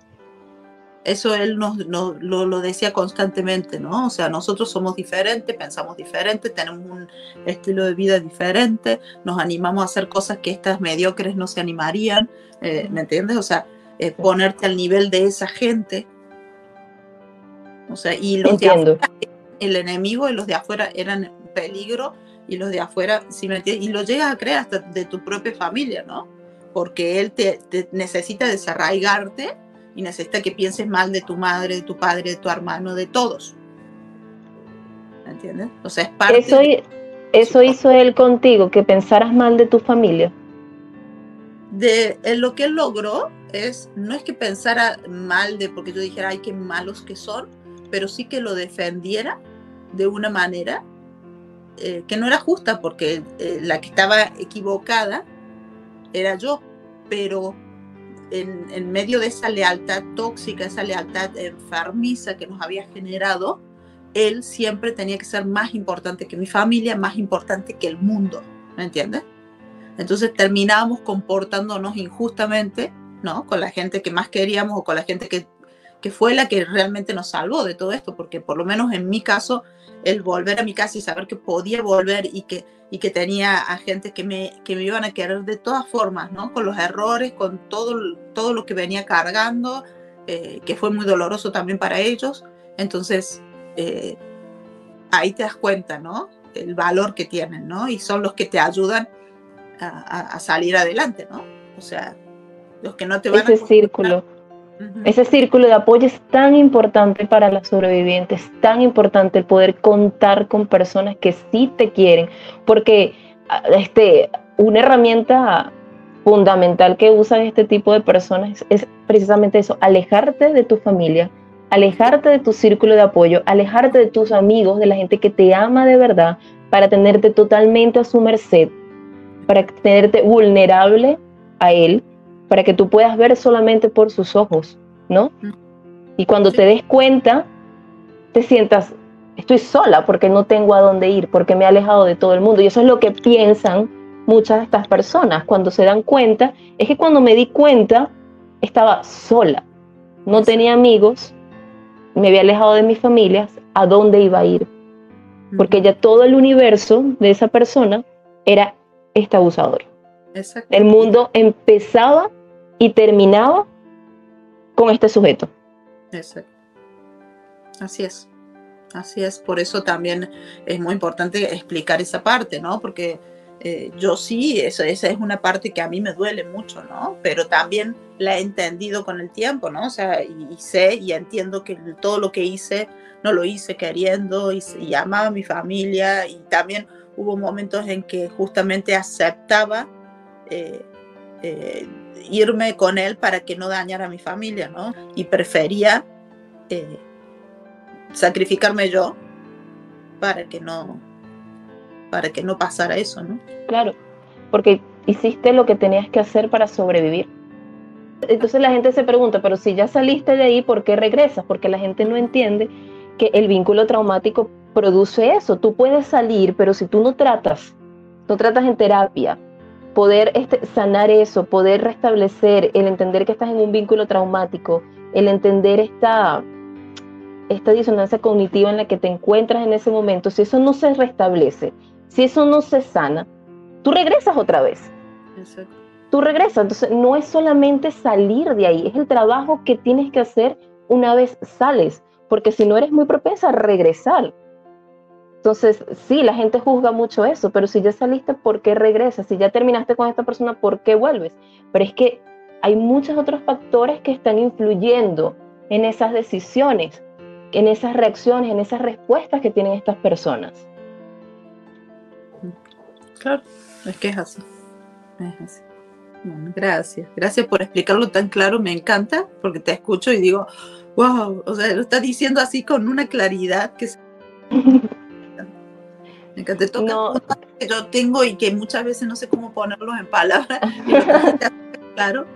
Eso él lo decía constantemente, ¿no? O sea, nosotros somos diferentes, pensamos diferente, tenemos un estilo de vida diferente, nos animamos a hacer cosas que estas mediocres no se animarían, ¿me entiendes? O sea, ponerte al nivel de esa gente. O sea, y los Entiendo. de afuera, el enemigo y los de afuera eran peligro, y los de afuera, ¿sí me entiendes? Y lo llegas a creer hasta de tu propia familia, ¿no? Porque él te necesita desarraigarte y necesita que pienses mal de tu madre, de tu padre, de tu hermano, de todos. ¿Me entiendes? O sea, es parte eso hizo él contigo, que pensaras mal de tu familia. Lo que él logró no es que pensara mal porque yo dijera, ay, qué malos que son, pero sí que lo defendiera de una manera que no era justa, porque la que estaba equivocada era yo, pero en medio de esa lealtad tóxica, esa lealtad enfermiza que nos había generado, él siempre tenía que ser más importante que mi familia, más importante que el mundo, ¿me entiendes? Entonces terminábamos comportándonos injustamente, ¿no? Con la gente que más queríamos o con la gente que fue la que realmente nos salvó de todo esto, porque por lo menos en mi caso, el volver a mi casa y saber que podía volver y que tenía a gente que me iban a querer de todas formas, ¿no? Con los errores, con todo lo que venía cargando, que fue muy doloroso también para ellos. Entonces, ahí te das cuenta, ¿no? El valor que tienen, ¿no? Y son los que te ayudan a salir adelante, ¿no? O sea, los que no te van ese círculo. Ese círculo de apoyo es tan importante para las sobrevivientes, es tan importante el poder contar con personas que sí te quieren, porque una herramienta fundamental que usan este tipo de personas es precisamente eso, alejarte de tu familia, alejarte de tu círculo de apoyo, alejarte de tus amigos, de la gente que te ama de verdad, para tenerte totalmente a su merced, para tenerte vulnerable a él, para que tú puedas ver solamente por sus ojos, ¿no? Y cuando te des cuenta, te sientas, estoy sola porque no tengo a dónde ir, porque me he alejado de todo el mundo. Y eso es lo que piensan muchas de estas personas cuando se dan cuenta. Es que cuando me di cuenta, estaba sola, no tenía amigos, me había alejado de mis familias, ¿a dónde iba a ir? Porque ya todo el universo de esa persona era este abusador. Exacto. El mundo empezaba y terminaba con este sujeto. Exacto. Así es. Así es. Por eso también es muy importante explicar esa parte, ¿no? Porque yo sí, esa es una parte que a mí me duele mucho, ¿no? Pero también la he entendido con el tiempo, ¿no? O sea, y sé y entiendo que todo lo que hice, no lo hice queriendo y amaba a mi familia, y también hubo momentos en que justamente aceptaba irme con él para que no dañara a mi familia, ¿no? Y prefería sacrificarme yo para que no pasara eso, ¿no? Claro, porque hiciste lo que tenías que hacer para sobrevivir. Entonces la gente se pregunta, pero si ya saliste de ahí, ¿por qué regresas? Porque la gente no entiende que el vínculo traumático produce eso. Tú puedes salir, pero si tú no tratas en terapia, poder sanar eso, poder restablecer, el entender que estás en un vínculo traumático, el entender esta disonancia cognitiva en la que te encuentras en ese momento, si eso no se restablece, si eso no se sana, tú regresas otra vez. Exacto. Tú regresas. Entonces no es solamente salir de ahí, es el trabajo que tienes que hacer una vez sales, porque si no eres muy propensa a regresar. Entonces sí, la gente juzga mucho eso, pero si ya saliste, ¿por qué regresas? Si ya terminaste con esta persona, ¿por qué vuelves? Pero es que hay muchos otros factores que están influyendo en esas decisiones, en esas reacciones, en esas respuestas que tienen estas personas. Claro, es que es así. Es así. Bueno, gracias por explicarlo tan claro, me encanta, porque te escucho y digo, wow, o sea, lo estás diciendo así con una claridad que me encanta. Te toca puntos que yo tengo y que muchas veces no sé cómo ponerlos en palabras, y lo trajiste claro,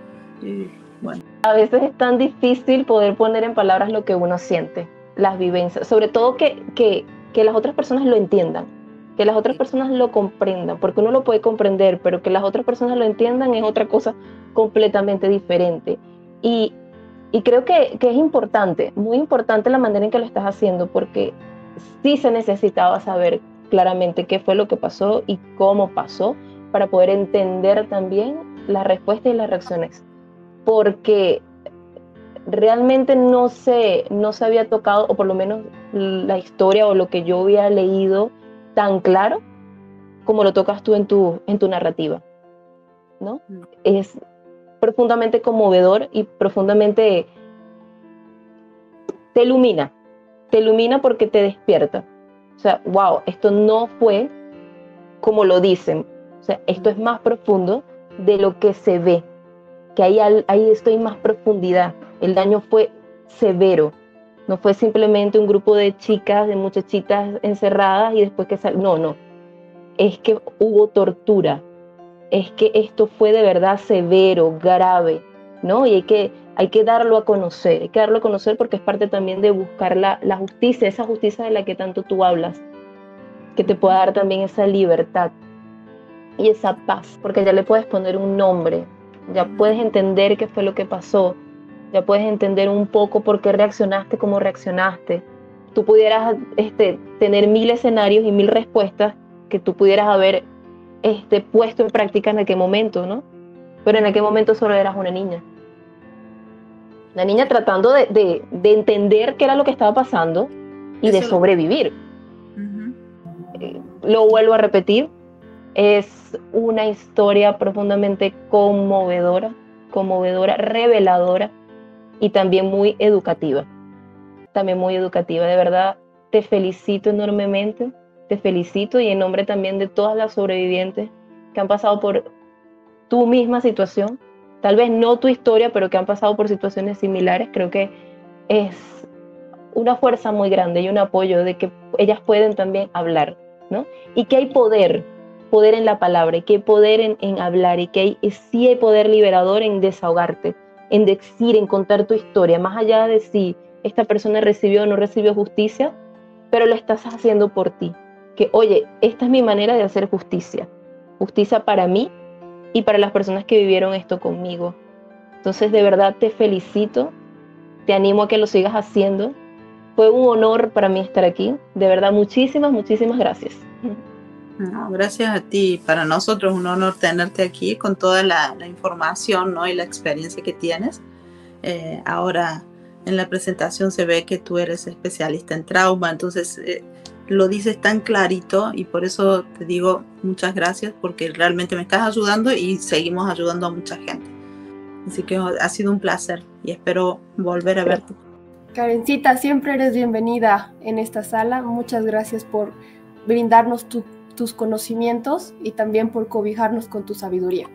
y bueno. A veces es tan difícil poder poner en palabras lo que uno siente, las vivencias, sobre todo que las otras personas lo entiendan, que las otras personas lo comprendan, porque uno lo puede comprender, pero que las otras personas lo entiendan es otra cosa completamente diferente. Y creo que es importante, muy importante la manera en que lo estás haciendo, porque sí se necesitaba saber claramente qué fue lo que pasó y cómo pasó, para poder entender también las respuestas y las reacciones, porque realmente no se había tocado, o por lo menos la historia o lo que yo había leído tan claro como lo tocas tú en tu narrativa, ¿no? Es profundamente conmovedor y profundamente te ilumina porque te despierta. O sea, wow, esto no fue como lo dicen. O sea, esto es más profundo de lo que se ve, que ahí estoy más profundidad. El daño fue severo. No fue simplemente un grupo de chicas, de muchachitas encerradas y después que no. Es que hubo tortura. Es que esto fue de verdad severo, grave, ¿no? Y hay que darlo a conocer. Hay que darlo a conocer porque es parte también de buscar la justicia, esa justicia de la que tanto tú hablas, que te pueda dar también esa libertad y esa paz, porque ya le puedes poner un nombre, ya puedes entender qué fue lo que pasó, ya puedes entender un poco por qué reaccionaste como reaccionaste. Tú pudieras tener 1000 escenarios y 1000 respuestas que tú pudieras haber puesto en práctica en aquel momento, ¿no? Pero en aquel momento solo eras una niña. Una niña tratando de entender qué era lo que estaba pasando y de sobrevivir. Lo vuelvo a repetir, es una historia profundamente conmovedora, reveladora y también muy educativa. De verdad, te felicito enormemente, te felicito, y en nombre también de todas las sobrevivientes que han pasado por tu misma situación, tal vez no tu historia, pero que han pasado por situaciones similares. Creo que es una fuerza muy grande y un apoyo de que ellas pueden también hablar, ¿no? Y que hay poder en la palabra, y que hay poder en hablar, y que sí hay poder liberador en desahogarte, en decir, en contar tu historia, más allá de si esta persona recibió o no recibió justicia, pero lo estás haciendo por ti. Que, oye, esta es mi manera de hacer justicia para mí y para las personas que vivieron esto conmigo. Entonces, de verdad, te felicito, te animo a que lo sigas haciendo. Fue un honor para mí estar aquí. De verdad, muchísimas gracias. No, gracias a ti. Para nosotros es un honor tenerte aquí con toda la información, ¿no? Y la experiencia que tienes. Ahora en la presentación se ve que tú eres especialista en trauma, entonces lo dices tan clarito, y por eso te digo muchas gracias, porque realmente me estás ayudando y seguimos ayudando a mucha gente. Así que ha sido un placer y espero volver a verte. Karencita, siempre eres bienvenida en esta sala. Muchas gracias por brindarnos tus conocimientos y también por cobijarnos con tu sabiduría.